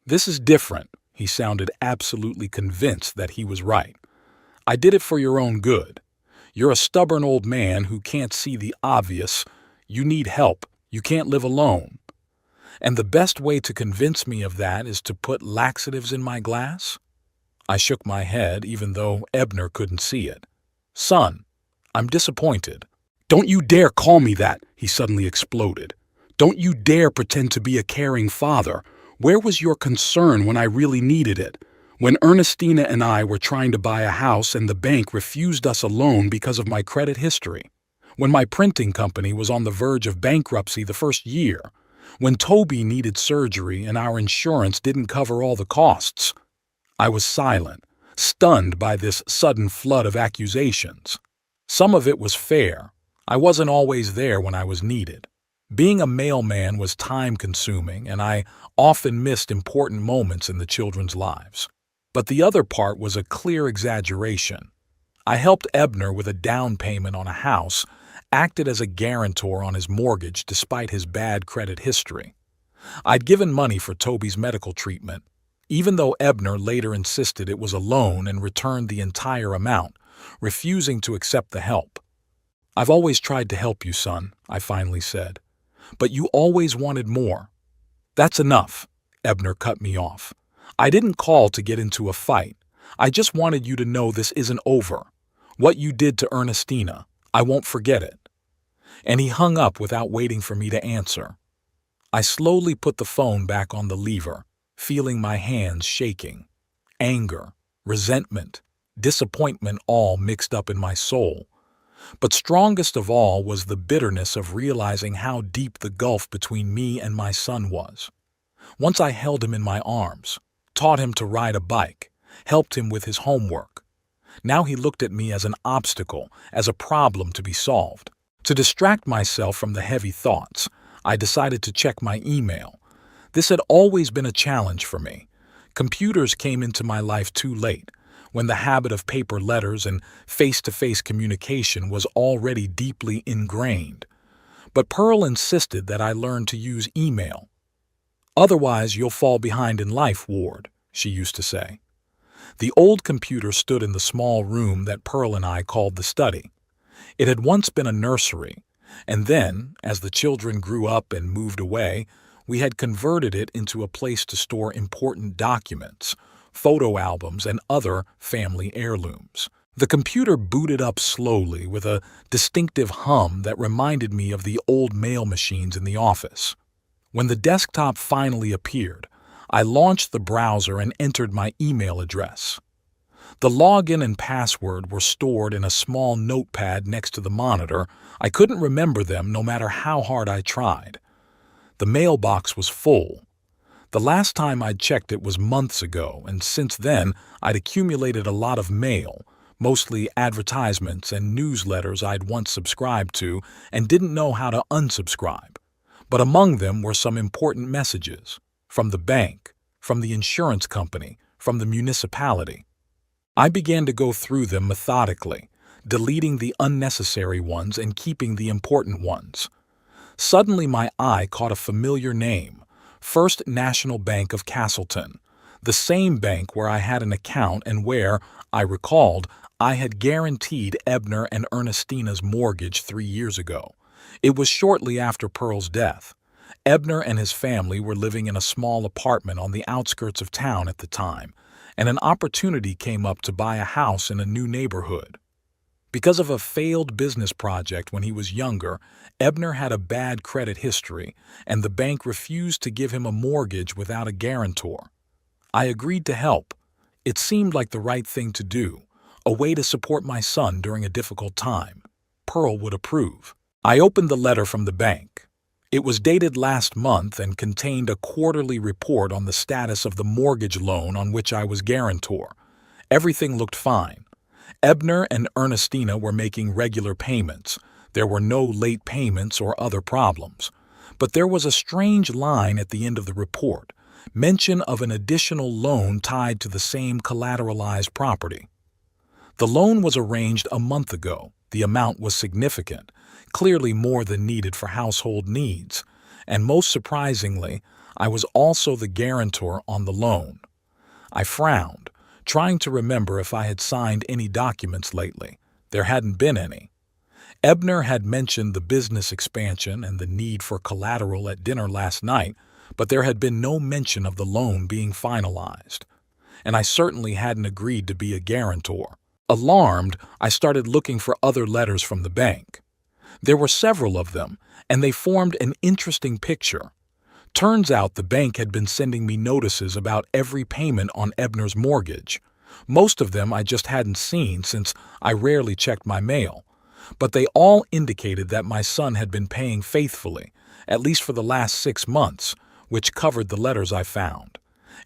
"This is different." He sounded absolutely convinced that he was right. "I did it for your own good. You're a stubborn old man who can't see the obvious. You need help. You can't live alone. And the best way to convince me of that is to put laxatives in my glass?" I shook my head, even though Ebner couldn't see it. "Son, I'm disappointed." "Don't you dare call me that," he suddenly exploded. "Don't you dare pretend to be a caring father. Where was your concern when I really needed it? When Ernestina and I were trying to buy a house and the bank refused us a loan because of my credit history? When my printing company was on the verge of bankruptcy the first year? When Toby needed surgery and our insurance didn't cover all the costs?" I was silent, stunned by this sudden flood of accusations. Some of it was fair. I wasn't always there when I was needed. Being a mailman was time-consuming, and I often missed important moments in the children's lives. But the other part was a clear exaggeration. I helped Ebner with a down payment on a house, acted as a guarantor on his mortgage despite his bad credit history. I'd given money for Toby's medical treatment, even though Ebner later insisted it was a loan and returned the entire amount, refusing to accept the help. "I've always tried to help you, son," I finally said, "but you always wanted more." "That's enough," Ebner cut me off. "I didn't call to get into a fight. I just wanted you to know this isn't over. What you did to Ernestina, I won't forget it." And he hung up without waiting for me to answer. I slowly put the phone back on the lever, feeling my hands shaking. Anger, resentment, disappointment all mixed up in my soul. But strongest of all was the bitterness of realizing how deep the gulf between me and my son was. Once I held him in my arms, taught him to ride a bike, helped him with his homework. Now he looked at me as an obstacle, as a problem to be solved. To distract myself from the heavy thoughts, I decided to check my email. This had always been a challenge for me. Computers came into my life too late, when the habit of paper letters and face-to-face communication was already deeply ingrained. But Pearl insisted that I learn to use email. "Otherwise, you'll fall behind in life, Ward," she used to say. The old computer stood in the small room that Pearl and I called the study. It had once been a nursery, and then, as the children grew up and moved away, we had converted it into a place to store important documents, photo albums, and other family heirlooms. The computer booted up slowly with a distinctive hum that reminded me of the old mail machines in the office. When the desktop finally appeared, I launched the browser and entered my email address. The login and password were stored in a small notepad next to the monitor. I couldn't remember them no matter how hard I tried. The mailbox was full. The last time I'd checked it was months ago, and since then I'd accumulated a lot of mail, mostly advertisements and newsletters I'd once subscribed to and didn't know how to unsubscribe. But among them were some important messages. From the bank, from the insurance company, from the municipality. I began to go through them methodically, deleting the unnecessary ones and keeping the important ones. Suddenly my eye caught a familiar name, First National Bank of Castleton, the same bank where I had an account and where, I recalled, I had guaranteed Ebner and Ernestina's mortgage 3 years ago. It was shortly after Pearl's death. Ebner and his family were living in a small apartment on the outskirts of town at the time, and an opportunity came up to buy a house in a new neighborhood. Because of a failed business project when he was younger, Ebner had a bad credit history, and the bank refused to give him a mortgage without a guarantor. I agreed to help. It seemed like the right thing to do, a way to support my son during a difficult time. Pearl would approve. I opened the letter from the bank. It was dated last month and contained a quarterly report on the status of the mortgage loan on which I was guarantor. Everything looked fine. Ebner and Ernestina were making regular payments. There were no late payments or other problems. But there was a strange line at the end of the report, mention of an additional loan tied to the same collateralized property. The loan was arranged a month ago. The amount was significant, clearly more than needed for household needs, and most surprisingly, I was also the guarantor on the loan. I frowned, trying to remember if I had signed any documents lately. There hadn't been any. Ebner had mentioned the business expansion and the need for collateral at dinner last night, but there had been no mention of the loan being finalized. And I certainly hadn't agreed to be a guarantor. Alarmed, I started looking for other letters from the bank. There were several of them, and they formed an interesting picture. Turns out the bank had been sending me notices about every payment on Ebner's mortgage. Most of them I just hadn't seen since I rarely checked my mail. But they all indicated that my son had been paying faithfully, at least for the last 6 months, which covered the letters I found.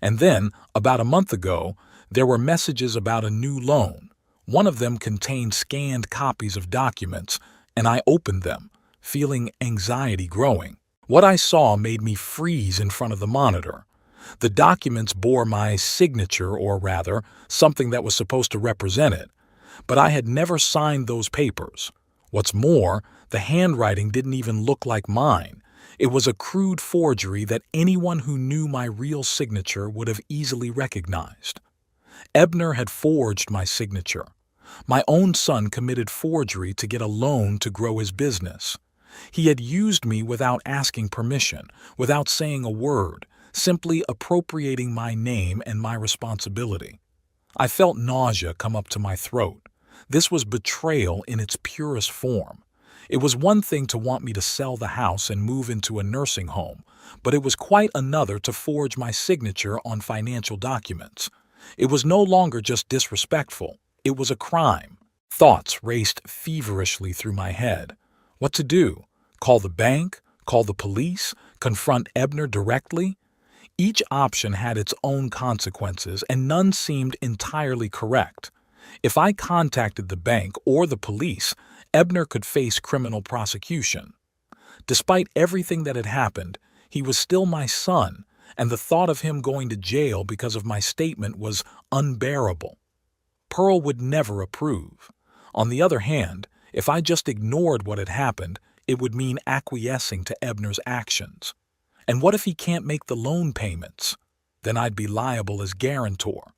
And then, about a month ago, there were messages about a new loan. One of them contained scanned copies of documents, and I opened them, feeling anxiety growing. What I saw made me freeze in front of the monitor. The documents bore my signature, or rather, something that was supposed to represent it. But I had never signed those papers. What's more, the handwriting didn't even look like mine. It was a crude forgery that anyone who knew my real signature would have easily recognized. Ebner had forged my signature. My own son committed forgery to get a loan to grow his business. He had used me without asking permission, without saying a word, simply appropriating my name and my responsibility. I felt nausea come up to my throat. This was betrayal in its purest form. It was one thing to want me to sell the house and move into a nursing home, but it was quite another to forge my signature on financial documents. It was no longer just disrespectful. It was a crime. Thoughts raced feverishly through my head. What to do? Call the bank? Call the police? Confront Ebner directly? Each option had its own consequences, and none seemed entirely correct. If I contacted the bank or the police, Ebner could face criminal prosecution. Despite everything that had happened, he was still my son, and the thought of him going to jail because of my statement was unbearable. Pearl would never approve. On the other hand, if I just ignored what had happened, it would mean acquiescing to Ebner's actions. And what if he can't make the loan payments? Then I'd be liable as guarantor.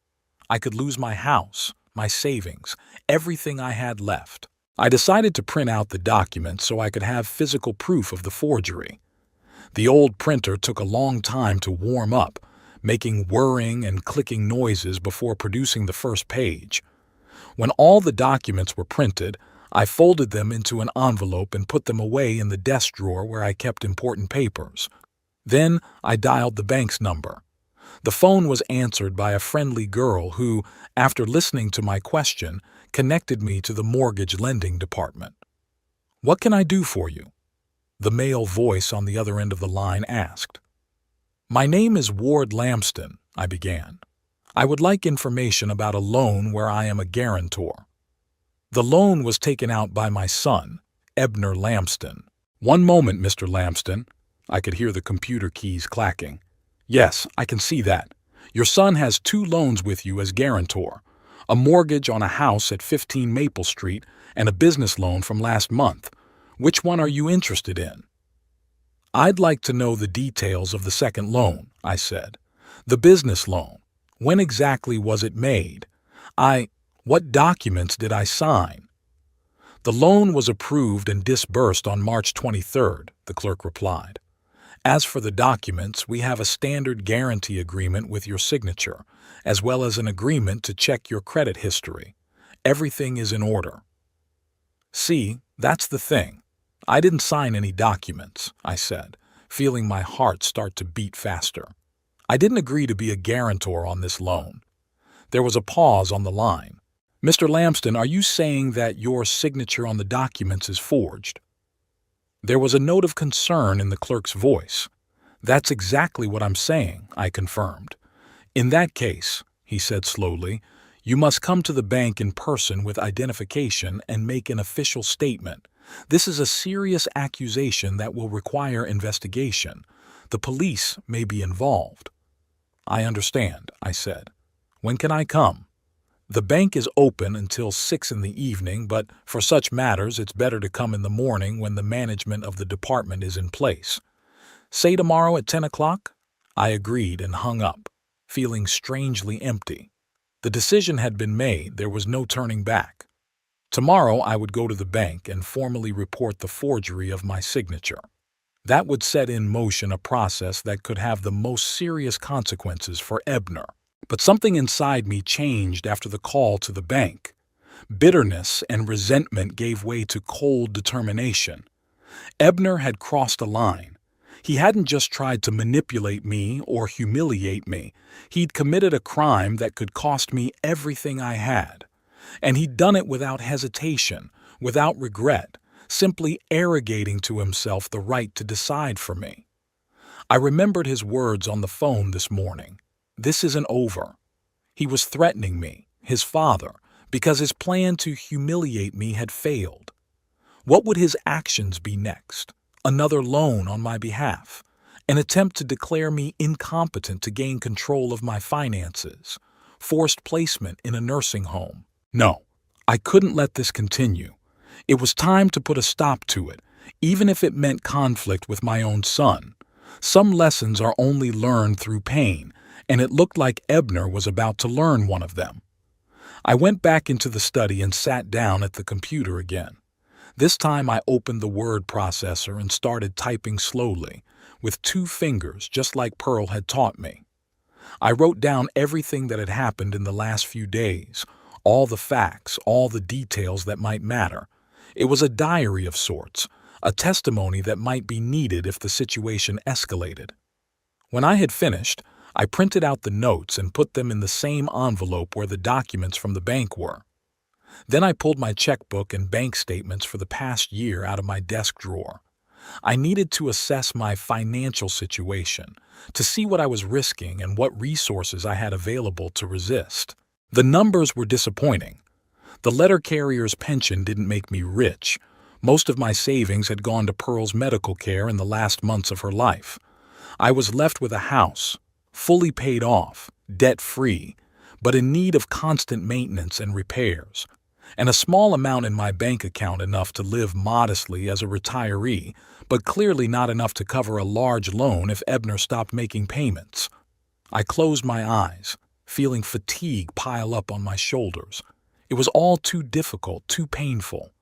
I could lose my house, my savings, everything I had left. I decided to print out the documents so I could have physical proof of the forgery. The old printer took a long time to warm up, making whirring and clicking noises before producing the first page. When all the documents were printed, I folded them into an envelope and put them away in the desk drawer where I kept important papers. Then I dialed the bank's number. The phone was answered by a friendly girl who, after listening to my question, connected me to the mortgage lending department. "What can I do for you?" the male voice on the other end of the line asked. "My name is Ward Lamston," I began. "I would like information about a loan where I am a guarantor." The loan was taken out by my son, Ebner Lamston. "One moment, Mr. Lamston." I could hear the computer keys clacking. "Yes, I can see that. Your son has 2 loans with you as guarantor, a mortgage on a house at 15 Maple Street and a business loan from last month. Which one are you interested in?" "I'd like to know the details of the second loan," I said. "The business loan. When exactly was it made? What documents did I sign?" "The loan was approved and disbursed on March 23rd, the clerk replied. "As for the documents, we have a standard guarantee agreement with your signature, as well as an agreement to check your credit history. Everything is in order." "See, that's the thing. I didn't sign any documents," I said, feeling my heart start to beat faster. "I didn't agree to be a guarantor on this loan." There was a pause on the line. "Mr. Lamston, are you saying that your signature on the documents is forged?" There was a note of concern in the clerk's voice. "That's exactly what I'm saying," I confirmed. "In that case," he said slowly, "you must come to the bank in person with identification and make an official statement. This is a serious accusation that will require investigation. The police may be involved." "I understand," I said. "When can I come?" "The bank is open until 6 in the evening, but for such matters it's better to come in the morning when the management of the department is in place." "Say tomorrow at 10 o'clock?" I agreed and hung up, feeling strangely empty. The decision had been made. There was no turning back. Tomorrow I would go to the bank and formally report the forgery of my signature. That would set in motion a process that could have the most serious consequences for Ebner. But something inside me changed after the call to the bank. Bitterness and resentment gave way to cold determination. Ebner had crossed a line. He hadn't just tried to manipulate me or humiliate me. He'd committed a crime that could cost me everything I had. And he'd done it without hesitation, without regret, simply arrogating to himself the right to decide for me. I remembered his words on the phone this morning. This isn't over. He was threatening me, his father, because his plan to humiliate me had failed. What would his actions be next? Another loan on my behalf? An attempt to declare me incompetent to gain control of my finances? Forced placement in a nursing home? No, I couldn't let this continue. It was time to put a stop to it, even if it meant conflict with my own son. Some lessons are only learned through pain, and it looked like Ebner was about to learn one of them. I went back into the study and sat down at the computer again. This time I opened the word processor and started typing slowly, with 2 fingers, just like Pearl had taught me. I wrote down everything that had happened in the last few days, all the facts, all the details that might matter. It was a diary of sorts, a testimony that might be needed if the situation escalated. When I had finished, I printed out the notes and put them in the same envelope where the documents from the bank were. Then I pulled my checkbook and bank statements for the past year out of my desk drawer. I needed to assess my financial situation, to see what I was risking and what resources I had available to resist. The numbers were disappointing. The letter carrier's pension didn't make me rich. Most of my savings had gone to Pearl's medical care in the last months of her life. I was left with a house, fully paid off, debt-free, but in need of constant maintenance and repairs, and a small amount in my bank account enough to live modestly as a retiree, but clearly not enough to cover a large loan if Ebner stopped making payments. I closed my eyes, feeling fatigue pile up on my shoulders. It was all too difficult, too painful.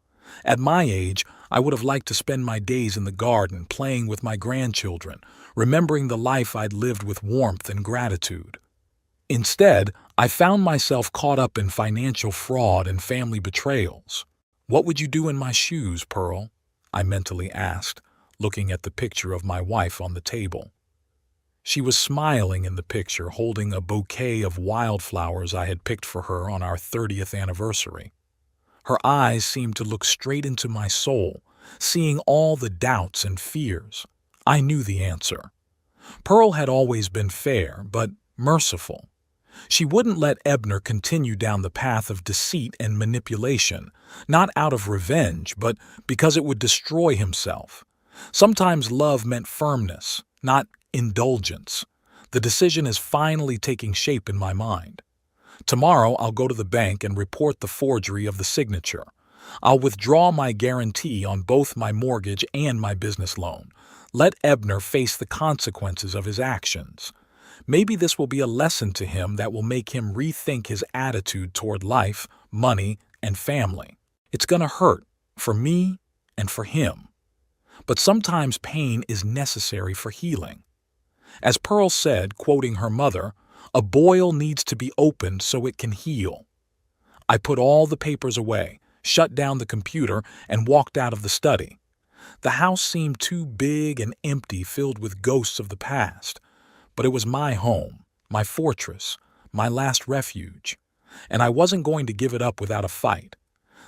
At my age, I would have liked to spend my days in the garden playing with my grandchildren, remembering the life I'd lived with warmth and gratitude. Instead, I found myself caught up in financial fraud and family betrayals. "What would you do in my shoes, Pearl?" I mentally asked, looking at the picture of my wife on the table. She was smiling in the picture, holding a bouquet of wildflowers I had picked for her on our 30th anniversary. Her eyes seemed to look straight into my soul, seeing all the doubts and fears. I knew the answer. Pearl had always been fair, but merciful. She wouldn't let Ebner continue down the path of deceit and manipulation, not out of revenge, but because it would destroy himself. Sometimes love meant firmness, not indulgence. The decision is finally taking shape in my mind. Tomorrow I'll go to the bank and report the forgery of the signature. I'll withdraw my guarantee on both my mortgage and my business loan. Let Ebner face the consequences of his actions. Maybe this will be a lesson to him that will make him rethink his attitude toward life, money, and family. It's gonna hurt, for me and for him. But sometimes pain is necessary for healing. As Pearl said, quoting her mother, "A boil needs to be opened so it can heal." I put all the papers away, shut down the computer, and walked out of the study. The house seemed too big and empty, filled with ghosts of the past. But it was my home, my fortress, my last refuge, and I wasn't going to give it up without a fight.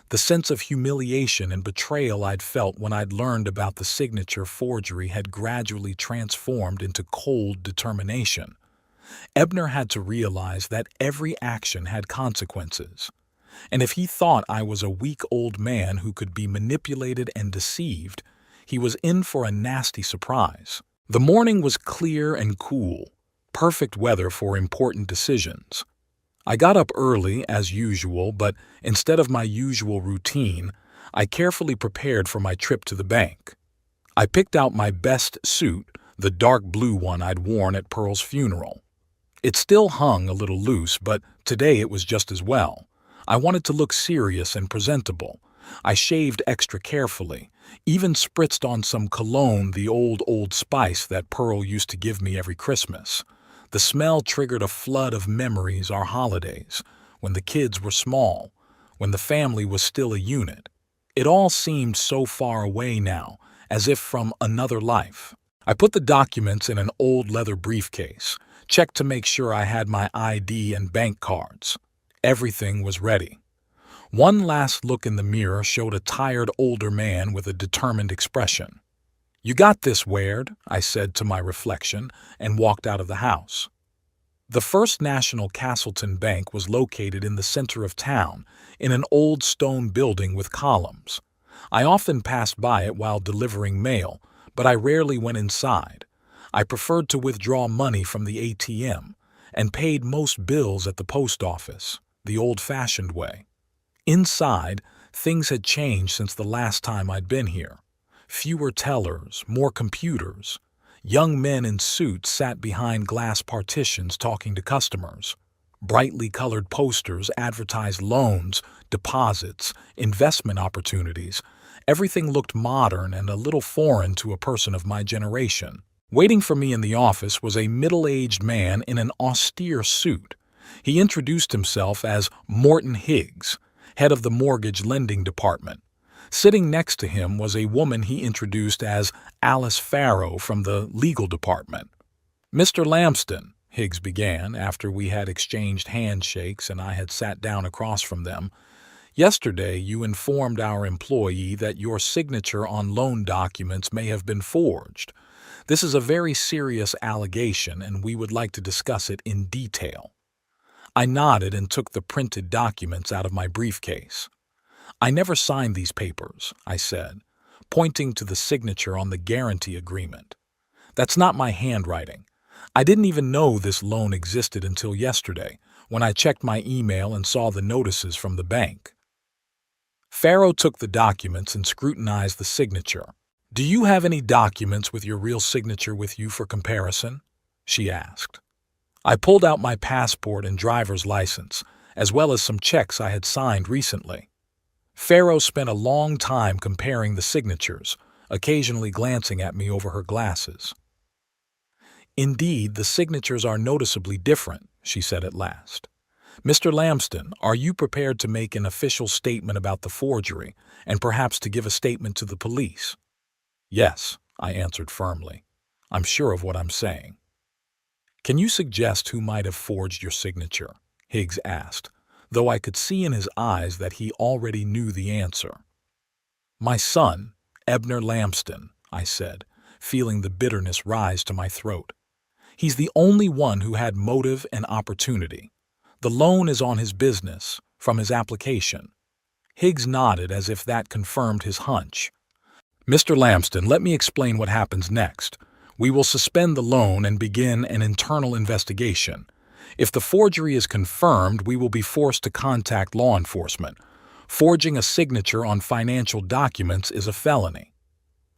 The sense of humiliation and betrayal I'd felt when I'd learned about the signature forgery had gradually transformed into cold determination. Ebner had to realize that every action had consequences, and if he thought I was a weak old man who could be manipulated and deceived, he was in for a nasty surprise. The morning was clear and cool, perfect weather for important decisions. I got up early, as usual, but instead of my usual routine, I carefully prepared for my trip to the bank. I picked out my best suit, the dark blue one I'd worn at Pearl's funeral. It still hung a little loose, but today it was just as well. I wanted to look serious and presentable. I shaved extra carefully, even spritzed on some cologne, the Old Spice that Pearl used to give me every Christmas. The smell triggered a flood of memories, our holidays, when the kids were small, when the family was still a unit. It all seemed so far away now, as if from another life. I put the documents in an old leather briefcase, checked to make sure I had my ID and bank cards. Everything was ready. One last look in the mirror showed a tired older man with a determined expression. "You got this, Waird," I said to my reflection, and walked out of the house. The First National Castleton Bank was located in the center of town, in an old stone building with columns. I often passed by it while delivering mail, but I rarely went inside. I preferred to withdraw money from the ATM, and paid most bills at the post office, the old-fashioned way. Inside, things had changed since the last time I'd been here. Fewer tellers, more computers. Young men in suits sat behind glass partitions talking to customers. Brightly colored posters advertised loans, deposits, investment opportunities. Everything looked modern and a little foreign to a person of my generation. Waiting for me in the office was a middle-aged man in an austere suit. He introduced himself as Morton Higgs, head of the mortgage lending department. Sitting next to him was a woman he introduced as Alice Farrow from the legal department. "Mr. Lamston," Higgs began after we had exchanged handshakes and I had sat down across from them, "yesterday you informed our employee that your signature on loan documents may have been forged. This is a very serious allegation and we would like to discuss it in detail." I nodded and took the printed documents out of my briefcase. "I never signed these papers," I said, pointing to the signature on the guarantee agreement. "That's not my handwriting. I didn't even know this loan existed until yesterday, when I checked my email and saw the notices from the bank." Farrow took the documents and scrutinized the signature. "Do you have any documents with your real signature with you for comparison?" she asked. I pulled out my passport and driver's license, as well as some checks I had signed recently. Farrow spent a long time comparing the signatures, occasionally glancing at me over her glasses. "Indeed, the signatures are noticeably different," she said at last. "Mr. Lamston, are you prepared to make an official statement about the forgery, and perhaps to give a statement to the police?" "Yes," I answered firmly. "I'm sure of what I'm saying." "Can you suggest who might have forged your signature?" Higgs asked, though I could see in his eyes that he already knew the answer. "My son, Ebner Lamston," I said, feeling the bitterness rise to my throat. "He's the only one who had motive and opportunity. The loan is on his business, from his application." Higgs nodded as if that confirmed his hunch. "Mr. Lamston, let me explain what happens next. We will suspend the loan and begin an internal investigation. If the forgery is confirmed, we will be forced to contact law enforcement. Forging a signature on financial documents is a felony."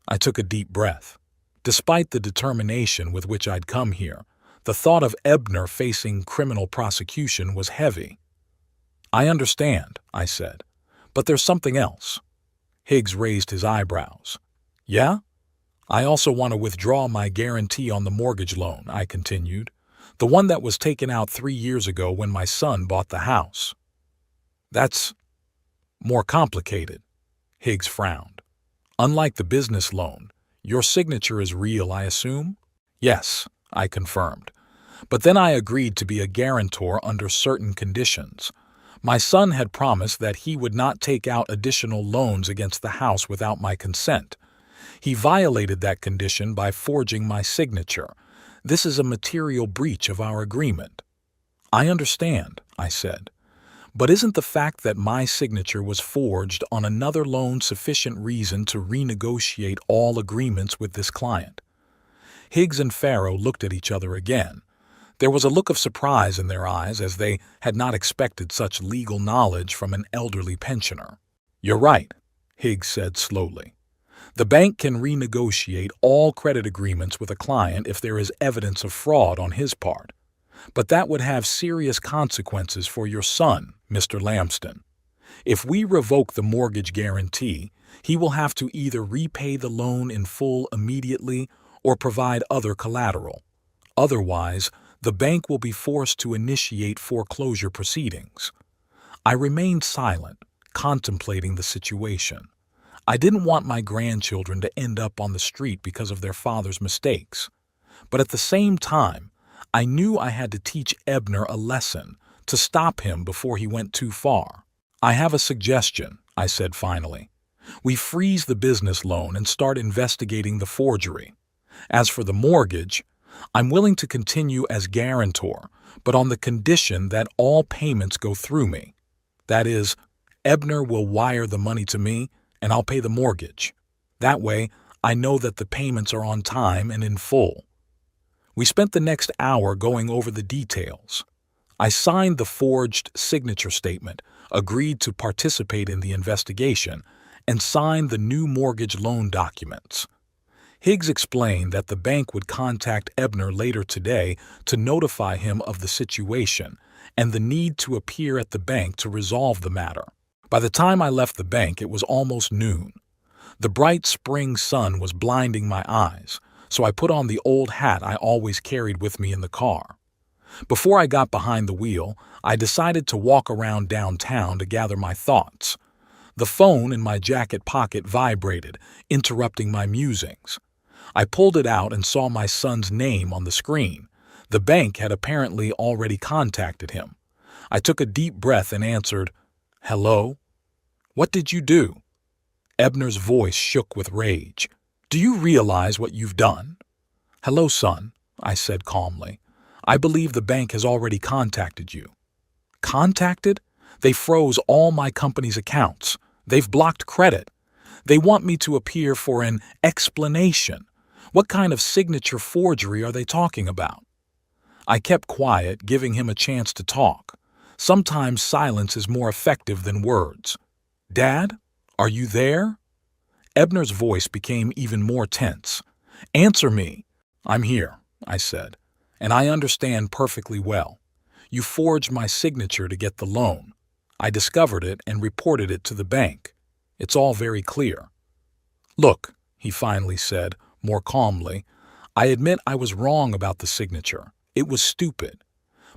I took a deep breath. Despite the determination with which I'd come here, the thought of Ebner facing criminal prosecution was heavy. "I understand," I said, "but there's something else." Higgs raised his eyebrows. "Yeah? I also want to withdraw my guarantee on the mortgage loan," I continued, "the one that was taken out 3 years ago when my son bought the house." "That's more complicated," Higgs frowned. "Unlike the business loan, your signature is real, I assume?" "Yes," I confirmed. "But then I agreed to be a guarantor under certain conditions. My son had promised that he would not take out additional loans against the house without my consent. He violated that condition by forging my signature. This is a material breach of our agreement." "I understand," I said. "But isn't the fact that my signature was forged on another loan sufficient reason to renegotiate all agreements with this client?" Higgs and Farrow looked at each other again. There was a look of surprise in their eyes, as they had not expected such legal knowledge from an elderly pensioner. "You're right," Higgs said slowly. "The bank can renegotiate all credit agreements with a client if there is evidence of fraud on his part. But that would have serious consequences for your son, Mr. Lamston. If we revoke the mortgage guarantee, he will have to either repay the loan in full immediately or provide other collateral. Otherwise, the bank will be forced to initiate foreclosure proceedings." I remained silent, contemplating the situation. I didn't want my grandchildren to end up on the street because of their father's mistakes. But at the same time, I knew I had to teach Ebner a lesson, to stop him before he went too far. "I have a suggestion," I said finally. "We freeze the business loan and start investigating the forgery. As for the mortgage, I'm willing to continue as guarantor, but on the condition that all payments go through me. That is, Ebner will wire the money to me, and I'll pay the mortgage. That way, I know that the payments are on time and in full." We spent the next hour going over the details. I signed the forged signature statement, agreed to participate in the investigation, and signed the new mortgage loan documents. Higgs explained that the bank would contact Ebner later today to notify him of the situation and the need to appear at the bank to resolve the matter. By the time I left the bank, it was almost noon. The bright spring sun was blinding my eyes, so I put on the old hat I always carried with me in the car. Before I got behind the wheel, I decided to walk around downtown to gather my thoughts. The phone in my jacket pocket vibrated, interrupting my musings. I pulled it out and saw my son's name on the screen. The bank had apparently already contacted him. I took a deep breath and answered, "Hello? What did you do?" Ebner's voice shook with rage. "Do you realize what you've done?" "Hello, son," I said calmly. "I believe the bank has already contacted you." "Contacted? They froze all my company's accounts. They've blocked credit. They want me to appear for an explanation. What kind of signature forgery are they talking about?" I kept quiet, giving him a chance to talk. Sometimes silence is more effective than words. "Dad? Are you there?" Ebner's voice became even more tense. "Answer me." "I'm here," I said, "and I understand perfectly well. You forged my signature to get the loan. I discovered it and reported it to the bank. It's all very clear." "Look," he finally said, more calmly, "I admit I was wrong about the signature. It was stupid.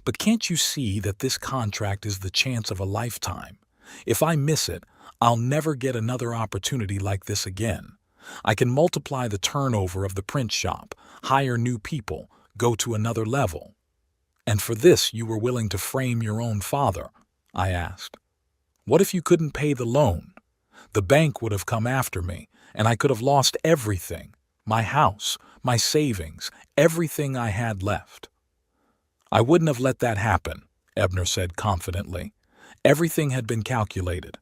But can't you see that this contract is the chance of a lifetime? If I miss it, I'll never get another opportunity like this again. I can multiply the turnover of the print shop, hire new people, go to another level." "And for this you were willing to frame your own father?" I asked. "What if you couldn't pay the loan? The bank would have come after me, and I could have lost everything. My house, my savings, everything I had left." "I wouldn't have let that happen," Ebner said confidently. "Everything had been calculated.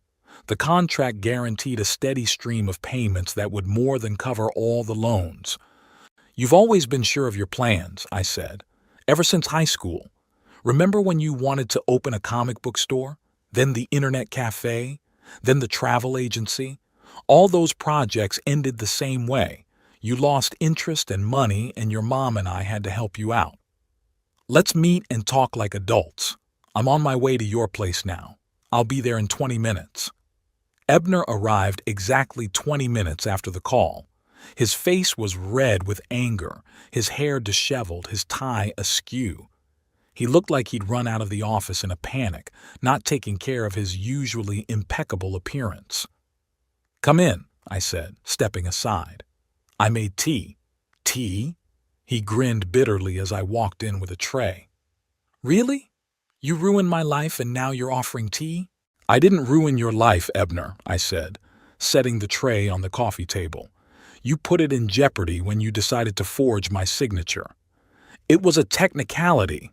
The contract guaranteed a steady stream of payments that would more than cover all the loans." "You've always been sure of your plans," I said, "ever since high school. Remember when you wanted to open a comic book store, then the internet cafe, then the travel agency? All those projects ended the same way. You lost interest and money, and your mom and I had to help you out. Let's meet and talk like adults. I'm on my way to your place now. I'll be there in 20 minutes. Ebner arrived exactly 20 minutes after the call. His face was red with anger, his hair disheveled, his tie askew. He looked like he'd run out of the office in a panic, not taking care of his usually impeccable appearance. "Come in," I said, stepping aside. "I made tea." "Tea?" He grinned bitterly as I walked in with a tray. "Really? You ruined my life and now you're offering tea?" "I didn't ruin your life, Ebner," I said, setting the tray on the coffee table. "You put it in jeopardy when you decided to forge my signature." "It was a technicality."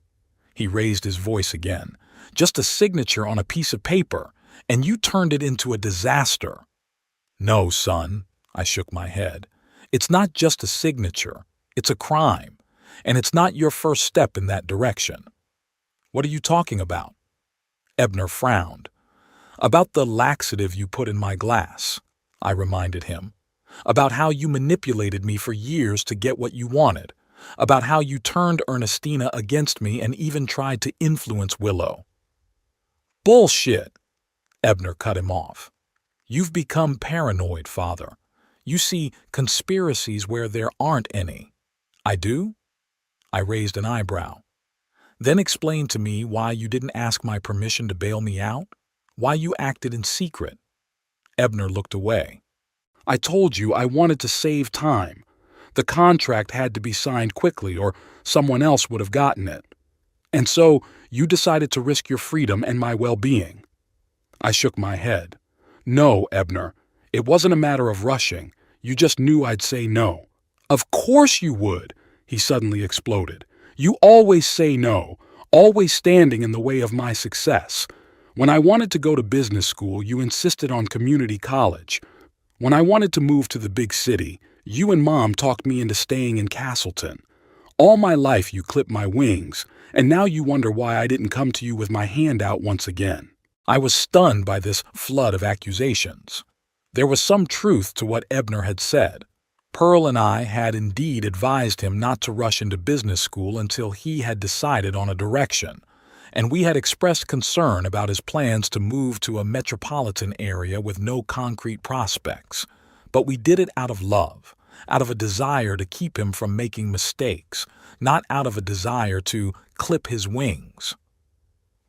He raised his voice again. "Just a signature on a piece of paper, and you turned it into a disaster." "No, son," I shook my head. "It's not just a signature. It's a crime, and it's not your first step in that direction." "What are you talking about?" Ebner frowned. "About the laxative you put in my glass," I reminded him. "About how you manipulated me for years to get what you wanted. About how you turned Ernestina against me and even tried to influence Willow." "Bullshit!" Ebner cut him off. "You've become paranoid, Father. You see conspiracies where there aren't any." "I do?" I raised an eyebrow. "Then explain to me why you didn't ask my permission to bail me out? Why you acted in secret?" Ebner looked away. "I told you I wanted to save time. The contract had to be signed quickly or someone else would have gotten it. And so you decided to risk your freedom and my well-being." I shook my head. "No, Ebner. It wasn't a matter of rushing. You just knew I'd say no." "Of course you would," he suddenly exploded. "You always say no, always standing in the way of my success. When I wanted to go to business school, you insisted on community college. When I wanted to move to the big city, you and Mom talked me into staying in Castleton. All my life you clipped my wings, and now you wonder why I didn't come to you with my hand out once again." I was stunned by this flood of accusations. There was some truth to what Ebner had said. Pearl and I had indeed advised him not to rush into business school until he had decided on a direction, and we had expressed concern about his plans to move to a metropolitan area with no concrete prospects. But we did it out of love, out of a desire to keep him from making mistakes, not out of a desire to clip his wings.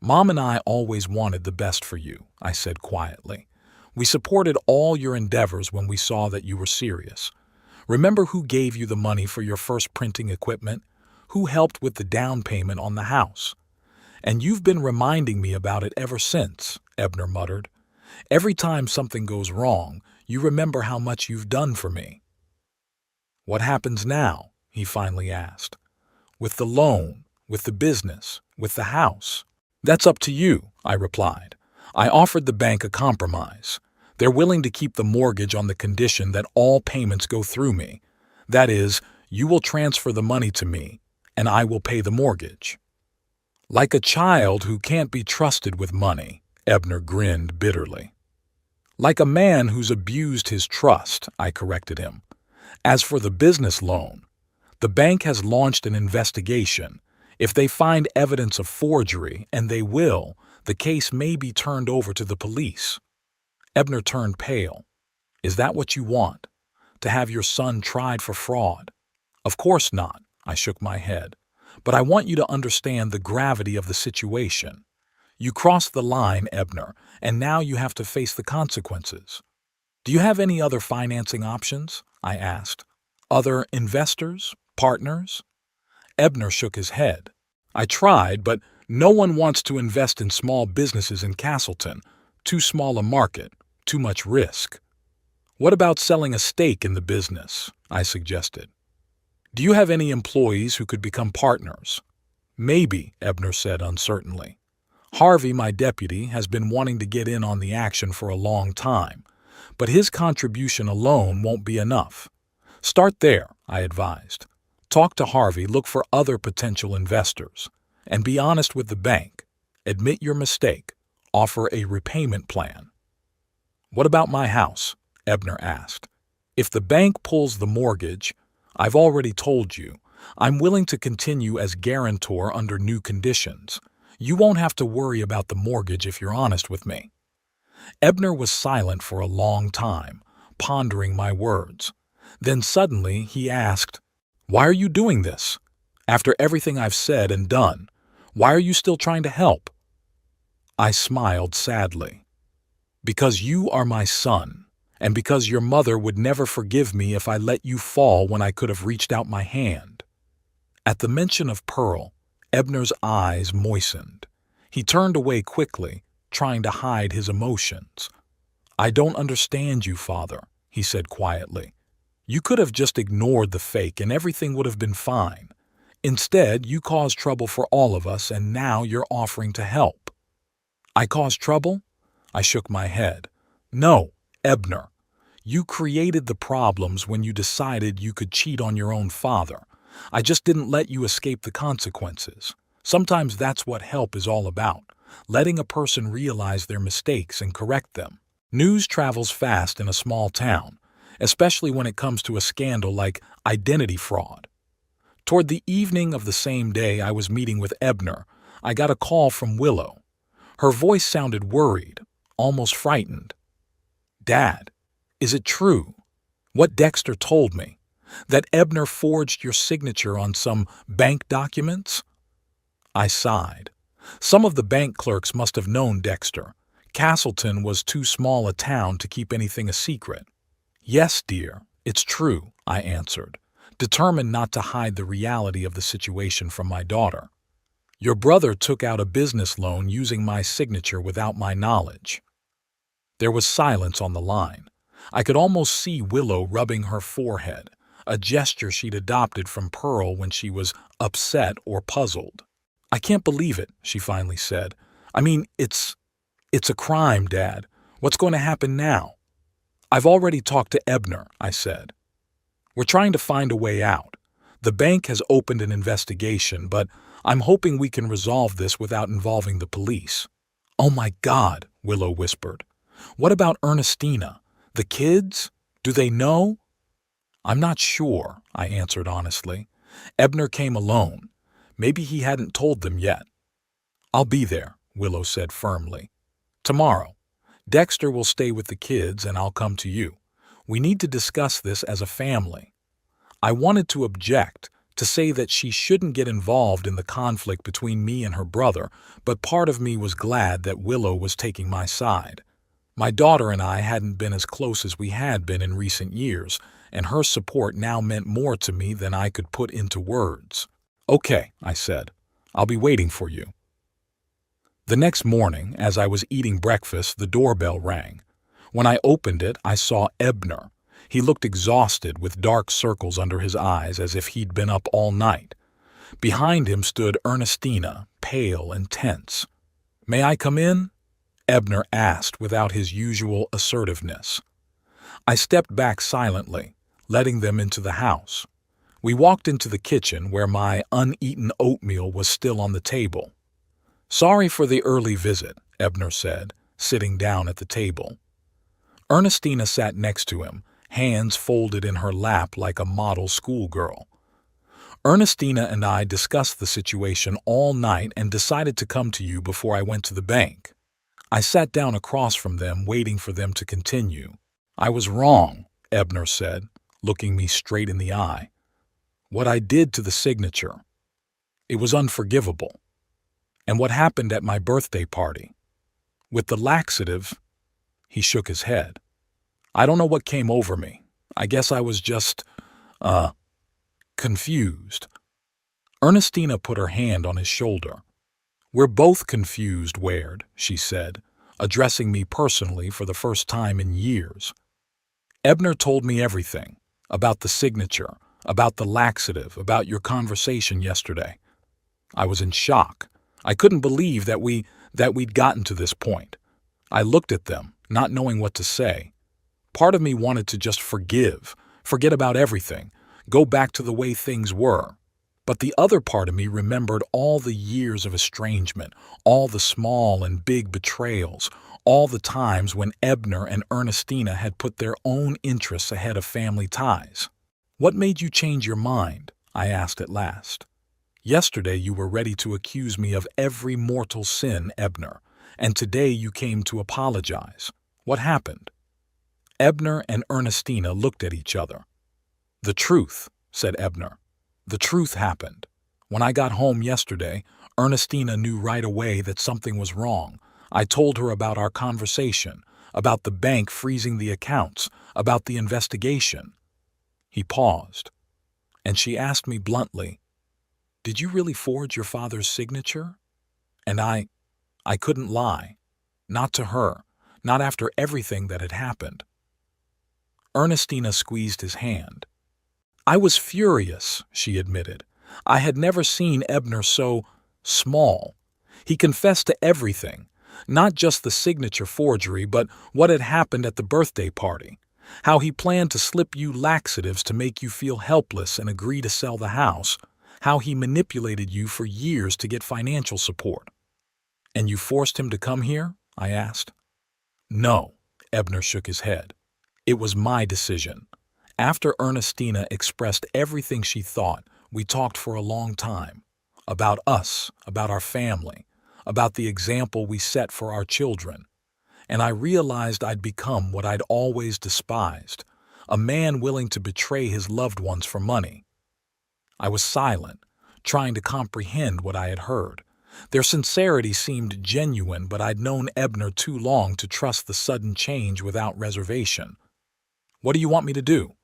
"Mom and I always wanted the best for you," I said quietly. "We supported all your endeavors when we saw that you were serious. Remember who gave you the money for your first printing equipment? Who helped with the down payment on the house? And you've been reminding me about it ever since," Ebner muttered. "Every time something goes wrong, you remember how much you've done for me." "What happens now?" he finally asked. "With the loan, with the business, with the house?" "That's up to you," I replied. "I offered the bank a compromise. They're willing to keep the mortgage on the condition that all payments go through me. That is, you will transfer the money to me, and I will pay the mortgage." "Like a child who can't be trusted with money," Ebner grinned bitterly. "Like a man who's abused his trust," I corrected him. "As for the business loan, the bank has launched an investigation. If they find evidence of forgery, and they will, the case may be turned over to the police." Ebner turned pale. "Is that what you want? To have your son tried for fraud?" "Of course not," I shook my head. "But I want you to understand the gravity of the situation. You crossed the line, Ebner, and now you have to face the consequences." "Do you have any other financing options?" I asked. "Other investors? Partners?" Ebner shook his head. "I tried, but no one wants to invest in small businesses in Castleton. Too small a market, too much risk." "What about selling a stake in the business?" I suggested. "Do you have any employees who could become partners?" "Maybe," Ebner said uncertainly. "Harvey, my deputy, has been wanting to get in on the action for a long time, but his contribution alone won't be enough. Start there," I advised. "Talk to Harvey, look for other potential investors, and be honest with the bank. Admit your mistake. Offer a repayment plan." "What about my house?" Ebner asked. "If the bank pulls the mortgage, I've already told you, I'm willing to continue as guarantor under new conditions. You won't have to worry about the mortgage if you're honest with me." Ebner was silent for a long time, pondering my words. Then suddenly he asked, "Why are you doing this? After everything I've said and done, why are you still trying to help?" I smiled sadly. "Because you are my son, and because your mother would never forgive me if I let you fall when I could have reached out my hand." At the mention of Pearl, Ebner's eyes moistened. He turned away quickly, trying to hide his emotions. "I don't understand you, Father," he said quietly. "You could have just ignored the fake and everything would have been fine. Instead, you caused trouble for all of us, and now you're offering to help." "I caused trouble?" I shook my head. "No, Ebner. You created the problems when you decided you could cheat on your own father. I just didn't let you escape the consequences. Sometimes that's what help is all about, letting a person realize their mistakes and correct them. News travels fast in a small town, especially when it comes to a scandal like identity fraud." Toward the evening of the same day I was meeting with Ebner, I got a call from Willow. Her voice sounded worried, almost frightened. "Dad, is it true? What Dexter told me? That Ebner forged your signature on some bank documents?" I sighed. Some of the bank clerks must have known Dexter. Castleton was too small a town to keep anything a secret. "Yes, dear, it's true," I answered, determined not to hide the reality of the situation from my daughter. "Your brother took out a business loan using my signature without my knowledge." There was silence on the line. I could almost see Willow rubbing her forehead, a gesture she'd adopted from Pearl when she was upset or puzzled. "I can't believe it," she finally said. "I mean, it's a crime, Dad. What's going to happen now?" "I've already talked to Ebner," I said. "We're trying to find a way out. The bank has opened an investigation, but I'm hoping we can resolve this without involving the police. "Oh my God," Willow whispered. "What about Ernestina? The kids? Do they know?" "I'm not sure," I answered honestly. "Ebner came alone. Maybe he hadn't told them yet." "I'll be there," Willow said firmly. "Tomorrow. Dexter will stay with the kids and I'll come to you. We need to discuss this as a family." I wanted to object, to say that she shouldn't get involved in the conflict between me and her brother, but part of me was glad that Willow was taking my side. My daughter and I hadn't been as close as we had been in recent years, and her support now meant more to me than I could put into words. "Okay," I said. "I'll be waiting for you." The next morning, as I was eating breakfast, the doorbell rang. When I opened it, I saw Ebner. He looked exhausted with dark circles under his eyes as if he'd been up all night. Behind him stood Ernestina, pale and tense. "May I come in?" Ebner asked without his usual assertiveness. I stepped back silently, letting them into the house. We walked into the kitchen where my uneaten oatmeal was still on the table. "Sorry for the early visit," Ebner said, sitting down at the table. Ernestina sat next to him, hands folded in her lap like a model schoolgirl. "Ernestina and I discussed the situation all night and decided to come to you before I went to the bank." I sat down across from them, waiting for them to continue. "I was wrong," Ebner said, looking me straight in the eye. "What I did to the signature, it was unforgivable. And what happened at my birthday party, with the laxative," he shook his head. "I don't know what came over me. I guess I was just, confused." Ernestina put her hand on his shoulder. "We're both confused, Weird," she said, addressing me personally for the first time in years. "Ebner told me everything, about the signature, about the laxative, about your conversation yesterday." I was in shock. I couldn't believe that we'd gotten to this point. I looked at them, not knowing what to say. Part of me wanted to just forget about everything, go back to the way things were. But the other part of me remembered all the years of estrangement, all the small and big betrayals, all the times when Ebner and Ernestina had put their own interests ahead of family ties. "What made you change your mind?" I asked at last. "Yesterday you were ready to accuse me of every mortal sin, Ebner, and today you came to apologize. What happened?" Ebner and Ernestina looked at each other. "The truth," said Ebner. "The truth happened. When I got home yesterday, Ernestina knew right away that something was wrong. I told her about our conversation, about the bank freezing the accounts, about the investigation." He paused, and she asked me bluntly, "Did you really forge your father's signature?" And I couldn't lie. Not to her, not after everything that had happened. Ernestina squeezed his hand. "I was furious," she admitted. "I had never seen Ebner so small. He confessed to everything, not just the signature forgery, but what had happened at the birthday party, how he planned to slip you laxatives to make you feel helpless and agree to sell the house, how he manipulated you for years to get financial support." "And you forced him to come here?" I asked. "No," Ebner shook his head. "It was my decision. After Ernestina expressed everything she thought, we talked for a long time. About us, about our family, about the example we set for our children. And I realized I'd become what I'd always despised, a man willing to betray his loved ones for money." I was silent, trying to comprehend what I had heard. Their sincerity seemed genuine, but I'd known Ebner too long to trust the sudden change without reservation. "What do you want me to do?"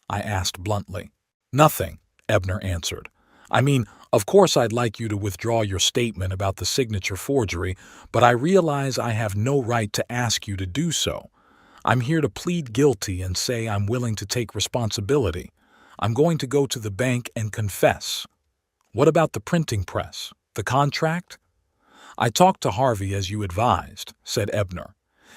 I asked bluntly. "Nothing," Ebner answered. "I mean, of course I'd like you to withdraw your statement about the signature forgery, but I realize I have no right to ask you to do so. I'm here to plead guilty and say I'm willing to take responsibility. I'm going to go to the bank and confess." "What about the printing press? The contract?" "I talked to Harvey as you advised," said Ebner.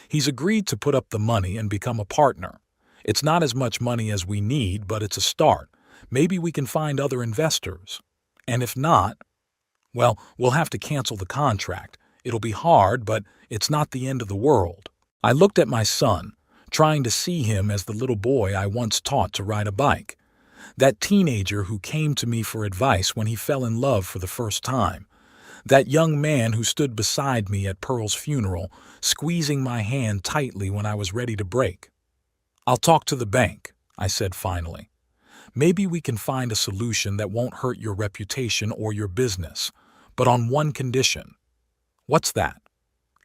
"He's agreed to put up the money and become a partner. It's not as much money as we need, but it's a start. Maybe we can find other investors. And if not, well, we'll have to cancel the contract. It'll be hard, but it's not the end of the world." I looked at my son, trying to see him as the little boy I once taught to ride a bike. That teenager who came to me for advice when he fell in love for the first time. That young man who stood beside me at Pearl's funeral, squeezing my hand tightly when I was ready to break. "I'll talk to the bank," I said finally. "Maybe we can find a solution that won't hurt your reputation or your business, but on one condition." "What's that?"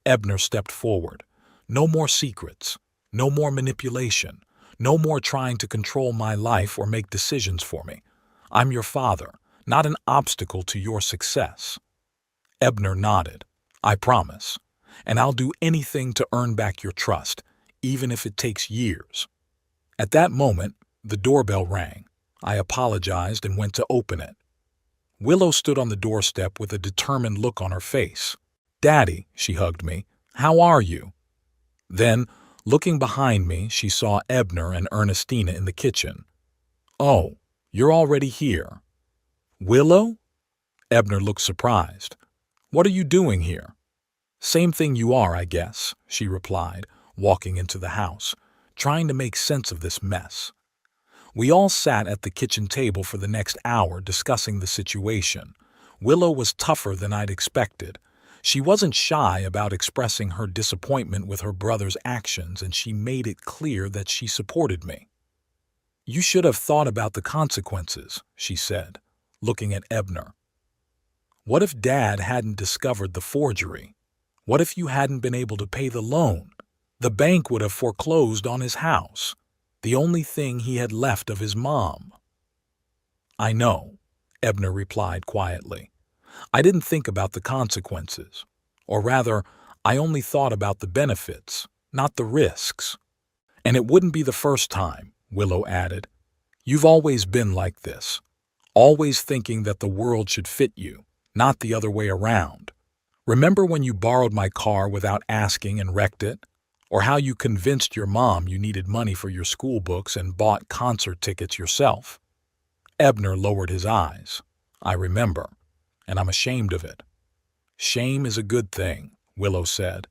Ebner stepped forward. "No more secrets. No more manipulation. No more trying to control my life or make decisions for me. I'm your father, not an obstacle to your success." Ebner nodded. "I promise. And I'll do anything to earn back your trust, even if it takes years." At that moment, the doorbell rang. I apologized and went to open it. Willow stood on the doorstep with a determined look on her face. "Daddy," she hugged me, "how are you?" Then, looking behind me, she saw Ebner and Ernestina in the kitchen. "Oh, you're already here." "Willow?" Ebner looked surprised. "What are you doing here?" "Same thing you are, I guess," she replied, walking into the house, trying to make sense of this mess. We all sat at the kitchen table for the next hour discussing the situation. Willow was tougher than I'd expected. She wasn't shy about expressing her disappointment with her brother's actions, and she made it clear that she supported me. "You should have thought about the consequences," she said, looking at Ebner. "What if Dad hadn't discovered the forgery? What if you hadn't been able to pay the loan? The bank would have foreclosed on his house, the only thing he had left of his mom." "I know," Ebner replied quietly. "I didn't think about the consequences. Or rather, I only thought about the benefits, not the risks." "And it wouldn't be the first time," Willow added. "You've always been like this, always thinking that the world should fit you, not the other way around. Remember when you borrowed my car without asking and wrecked it? Or how you convinced your mom you needed money for your school books and bought concert tickets yourself?" Ebner lowered his eyes. "I remember, and I'm ashamed of it." "Shame is a good thing," Willow said.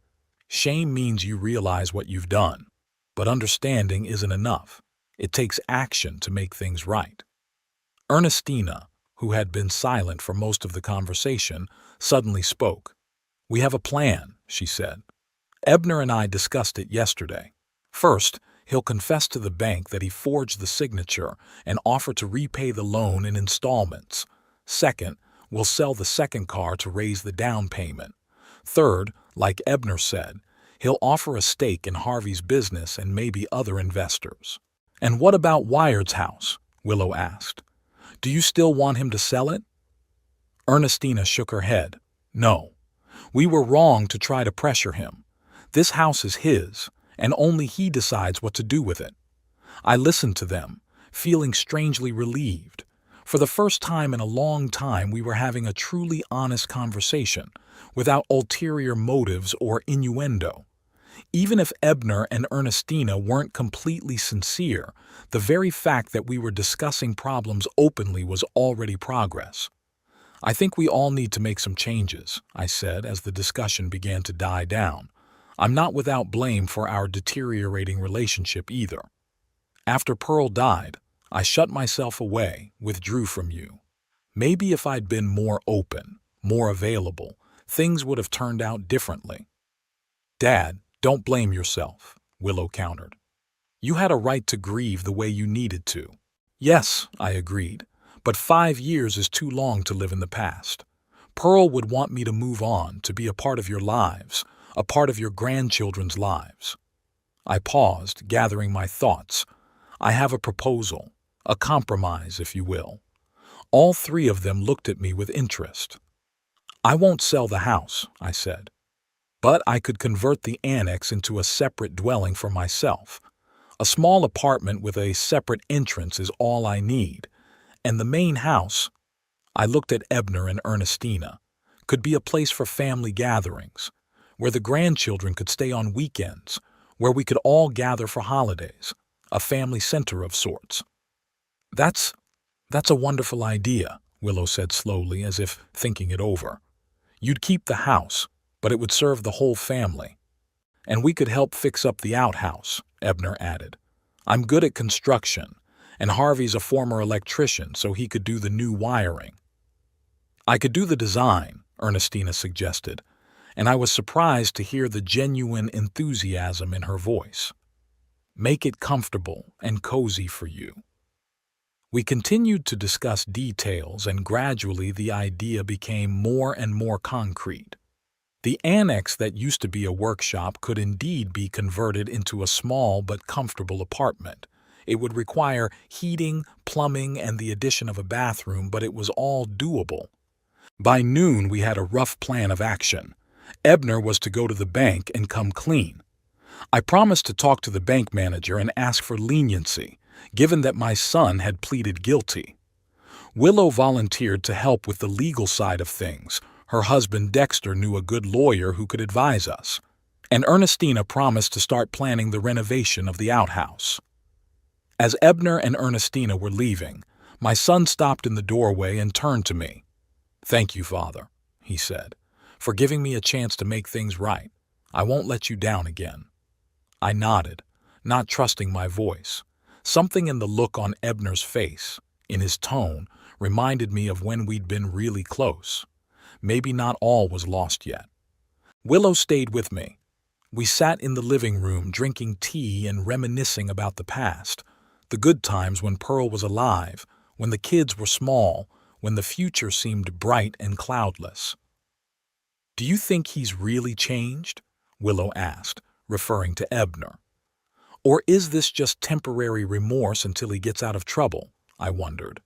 "Shame means you realize what you've done. But understanding isn't enough. It takes action to make things right." Ernestina, who had been silent for most of the conversation, suddenly spoke. "We have a plan," she said. "Ebner and I discussed it yesterday. First, he'll confess to the bank that he forged the signature and offer to repay the loan in installments. Second, we'll sell the second car to raise the down payment. Third, like Ebner said, he'll offer a stake in Harvey's business and maybe other investors." "And what about Wired's house?" Willow asked. "Do you still want him to sell it?" Ernestina shook her head. "No. We were wrong to try to pressure him. This house is his, and only he decides what to do with it." I listened to them, feeling strangely relieved. For the first time in a long time, we were having a truly honest conversation, without ulterior motives or innuendo. Even if Ebner and Ernestina weren't completely sincere, the very fact that we were discussing problems openly was already progress. "I think we all need to make some changes," I said as the discussion began to die down. "I'm not without blame for our deteriorating relationship either. After Pearl died, I shut myself away, withdrew from you. Maybe if I'd been more open, more available, things would have turned out differently." "Dad, don't blame yourself," Willow countered. "You had a right to grieve the way you needed to." "Yes," I agreed, "but 5 years is too long to live in the past. Pearl would want me to move on, to be a part of your lives, a part of your grandchildren's lives." I paused, gathering my thoughts. "I have a proposal, a compromise, if you will." All three of them looked at me with interest. "I won't sell the house," I said. "But I could convert the annex into a separate dwelling for myself. A small apartment with a separate entrance is all I need. And the main house," I looked at Ebner and Ernestina, "could be a place for family gatherings, where the grandchildren could stay on weekends, where we could all gather for holidays, a family center of sorts." That's a wonderful idea," Willow said slowly, as if thinking it over. "You'd keep the house, but it would serve the whole family. And we could help fix up the outhouse, Ebner added. I'm good at construction, and Harvey's a former electrician, so he could do the new wiring. I could do the design, Ernestina suggested, and I was surprised to hear the genuine enthusiasm in her voice. Make it comfortable and cozy for you. We continued to discuss details, and gradually the idea became more and more concrete. The annex that used to be a workshop could indeed be converted into a small but comfortable apartment. It would require heating, plumbing, and the addition of a bathroom, but it was all doable. By noon, we had a rough plan of action. Ebner was to go to the bank and come clean. I promised to talk to the bank manager and ask for leniency, given that my son had pleaded guilty. Willow volunteered to help with the legal side of things. Her husband Dexter knew a good lawyer who could advise us. And Ernestina promised to start planning the renovation of the outhouse. As Ebner and Ernestina were leaving, my son stopped in the doorway and turned to me. "Thank you, Father," he said, "for giving me a chance to make things right. I won't let you down again." I nodded, not trusting my voice. Something in the look on Ebner's face, in his tone, reminded me of when we'd been really close. Maybe not all was lost yet. Willow stayed with me. We sat in the living room drinking tea and reminiscing about the past, the good times when Pearl was alive, when the kids were small, when the future seemed bright and cloudless. "Do you think he's really changed?" Willow asked, referring to Ebner. "Or is this just temporary remorse until he gets out of trouble?" I wondered.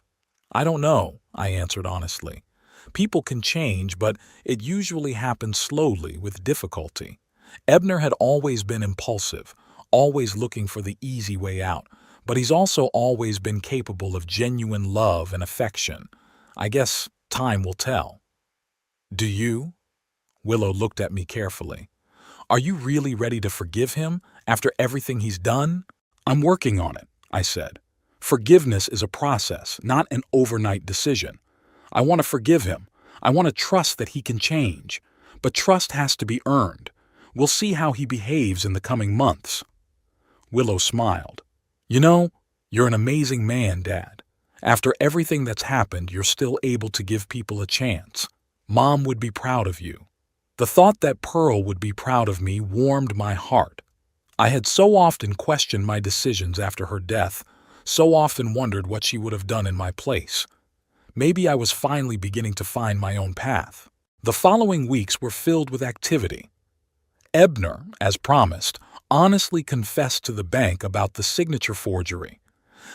"I don't know," I answered honestly. "People can change, but it usually happens slowly with difficulty. Ebner had always been impulsive, always looking for the easy way out, but he's also always been capable of genuine love and affection. I guess time will tell." "Do you?" Willow looked at me carefully. "Are you really ready to forgive him after everything he's done?" "I'm working on it," I said. "Forgiveness is a process, not an overnight decision. I want to forgive him. I want to trust that he can change. But trust has to be earned. We'll see how he behaves in the coming months." Willow smiled. "You know, you're an amazing man, Dad. After everything that's happened, you're still able to give people a chance. Mom would be proud of you." The thought that Pearl would be proud of me warmed my heart. I had so often questioned my decisions after her death, so often wondered what she would have done in my place. Maybe I was finally beginning to find my own path. The following weeks were filled with activity. Ebner, as promised, honestly confessed to the bank about the signature forgery.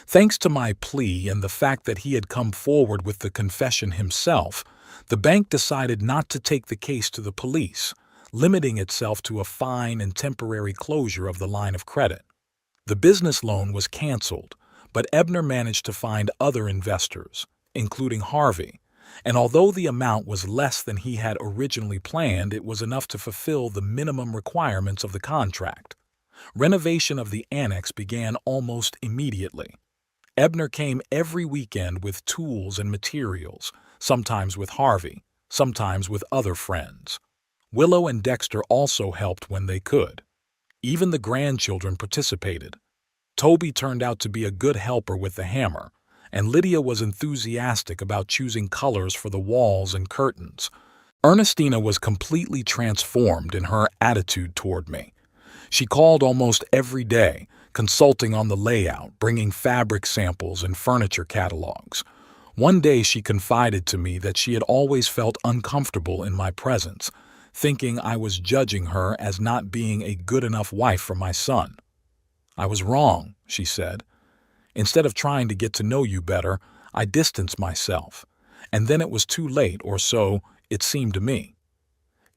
Thanks to my plea and the fact that he had come forward with the confession himself, the bank decided not to take the case to the police, limiting itself to a fine and temporary closure of the line of credit. The business loan was canceled, but Ebner managed to find other investors, including Harvey, and although the amount was less than he had originally planned, it was enough to fulfill the minimum requirements of the contract. Renovation of the annex began almost immediately. Ebner came every weekend with tools and materials, sometimes with Harvey, sometimes with other friends. Willow and Dexter also helped when they could. Even the grandchildren participated. Toby turned out to be a good helper with the hammer, and Lydia was enthusiastic about choosing colors for the walls and curtains. Ernestina was completely transformed in her attitude toward me. She called almost every day, consulting on the layout, bringing fabric samples and furniture catalogs. One day she confided to me that she had always felt uncomfortable in my presence, thinking I was judging her as not being a good enough wife for my son. "I was wrong," she said. "Instead of trying to get to know you better, I distanced myself, and then it was too late, or so it seemed to me."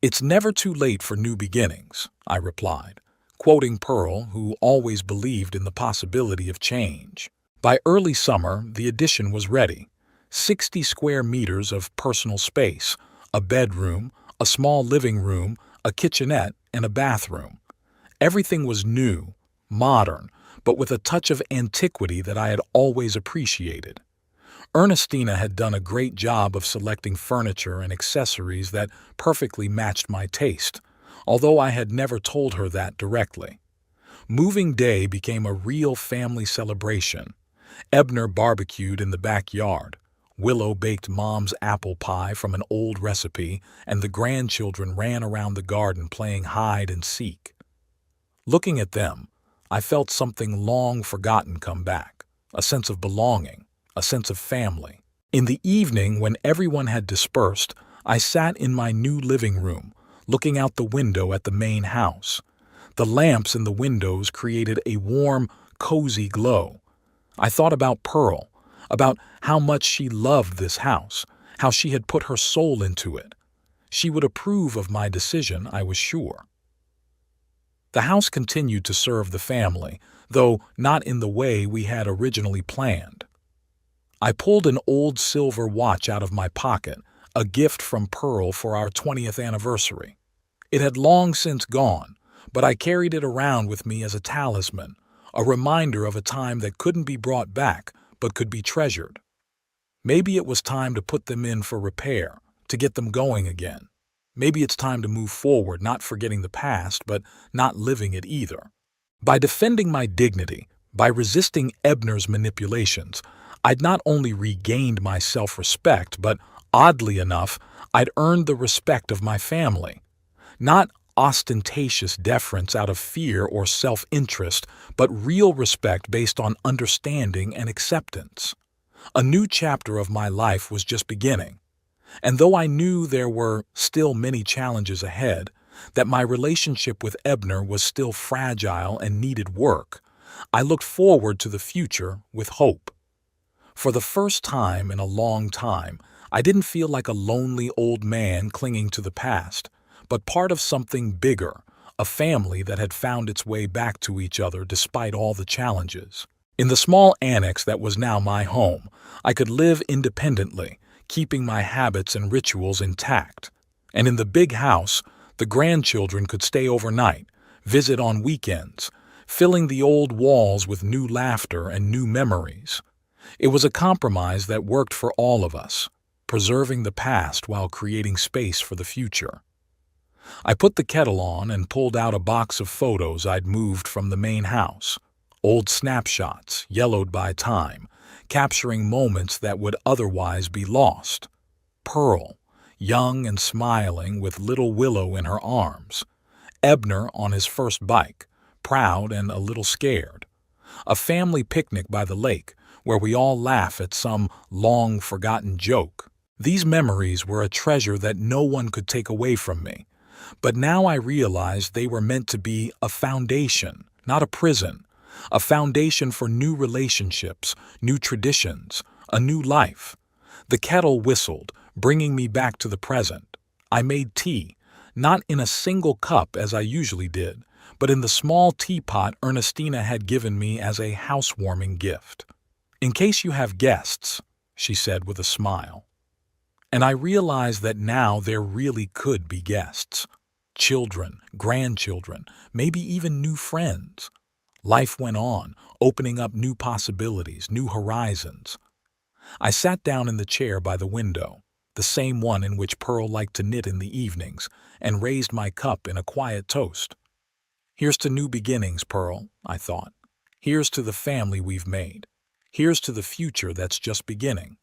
"It's never too late for new beginnings," I replied, quoting Pearl, who always believed in the possibility of change. By early summer, the addition was ready. 60 square meters of personal space, a bedroom, a small living room, a kitchenette, and a bathroom. Everything was new, modern, but with a touch of antiquity that I had always appreciated. Ernestina had done a great job of selecting furniture and accessories that perfectly matched my taste, although I had never told her that directly. Moving day became a real family celebration. Ebner barbecued in the backyard. Willow baked Mom's apple pie from an old recipe, and the grandchildren ran around the garden playing hide and seek. Looking at them, I felt something long forgotten come back, a sense of belonging, a sense of family. In the evening, when everyone had dispersed, I sat in my new living room, looking out the window at the main house. The lamps in the windows created a warm, cozy glow. I thought about Pearl, about how much she loved this house, how she had put her soul into it. She would approve of my decision, I was sure. The house continued to serve the family, though not in the way we had originally planned. I pulled an old silver watch out of my pocket, a gift from Pearl for our 20th anniversary. It had long since gone, but I carried it around with me as a talisman, a reminder of a time that couldn't be brought back but could be treasured. Maybe it was time to put them in for repair, to get them going again. Maybe it's time to move forward, not forgetting the past, but not living it either. By defending my dignity, by resisting Ebner's manipulations, I'd not only regained my self-respect, but, oddly enough, I'd earned the respect of my family. Not ostentatious deference out of fear or self-interest, but real respect based on understanding and acceptance. A new chapter of my life was just beginning. And though I knew there were still many challenges ahead, that my relationship with Ebner was still fragile and needed work, I looked forward to the future with hope. For the first time in a long time, I didn't feel like a lonely old man clinging to the past, but part of something bigger, a family that had found its way back to each other despite all the challenges. In the small annex that was now my home, I could live independently, keeping my habits and rituals intact. And in the big house, the grandchildren could stay overnight, visit on weekends, filling the old walls with new laughter and new memories. It was a compromise that worked for all of us, preserving the past while creating space for the future. I put the kettle on and pulled out a box of photos I'd moved from the main house, old snapshots, yellowed by time, capturing moments that would otherwise be lost. Pearl, young and smiling with little Willow in her arms. Ebner on his first bike, proud and a little scared. A family picnic by the lake, where we all laugh at some long-forgotten joke. These memories were a treasure that no one could take away from me. But now I realized they were meant to be a foundation, not a prison. A foundation for new relationships, new traditions, a new life. The kettle whistled, bringing me back to the present. I made tea, not in a single cup as I usually did, but in the small teapot Ernestina had given me as a housewarming gift. "In case you have guests," she said with a smile. And I realized that now there really could be guests. Children, grandchildren, maybe even new friends. Life went on, opening up new possibilities, new horizons. I sat down in the chair by the window, the same one in which Pearl liked to knit in the evenings, and raised my cup in a quiet toast. "Here's to new beginnings, Pearl," I thought. "Here's to the family we've made. Here's to the future that's just beginning."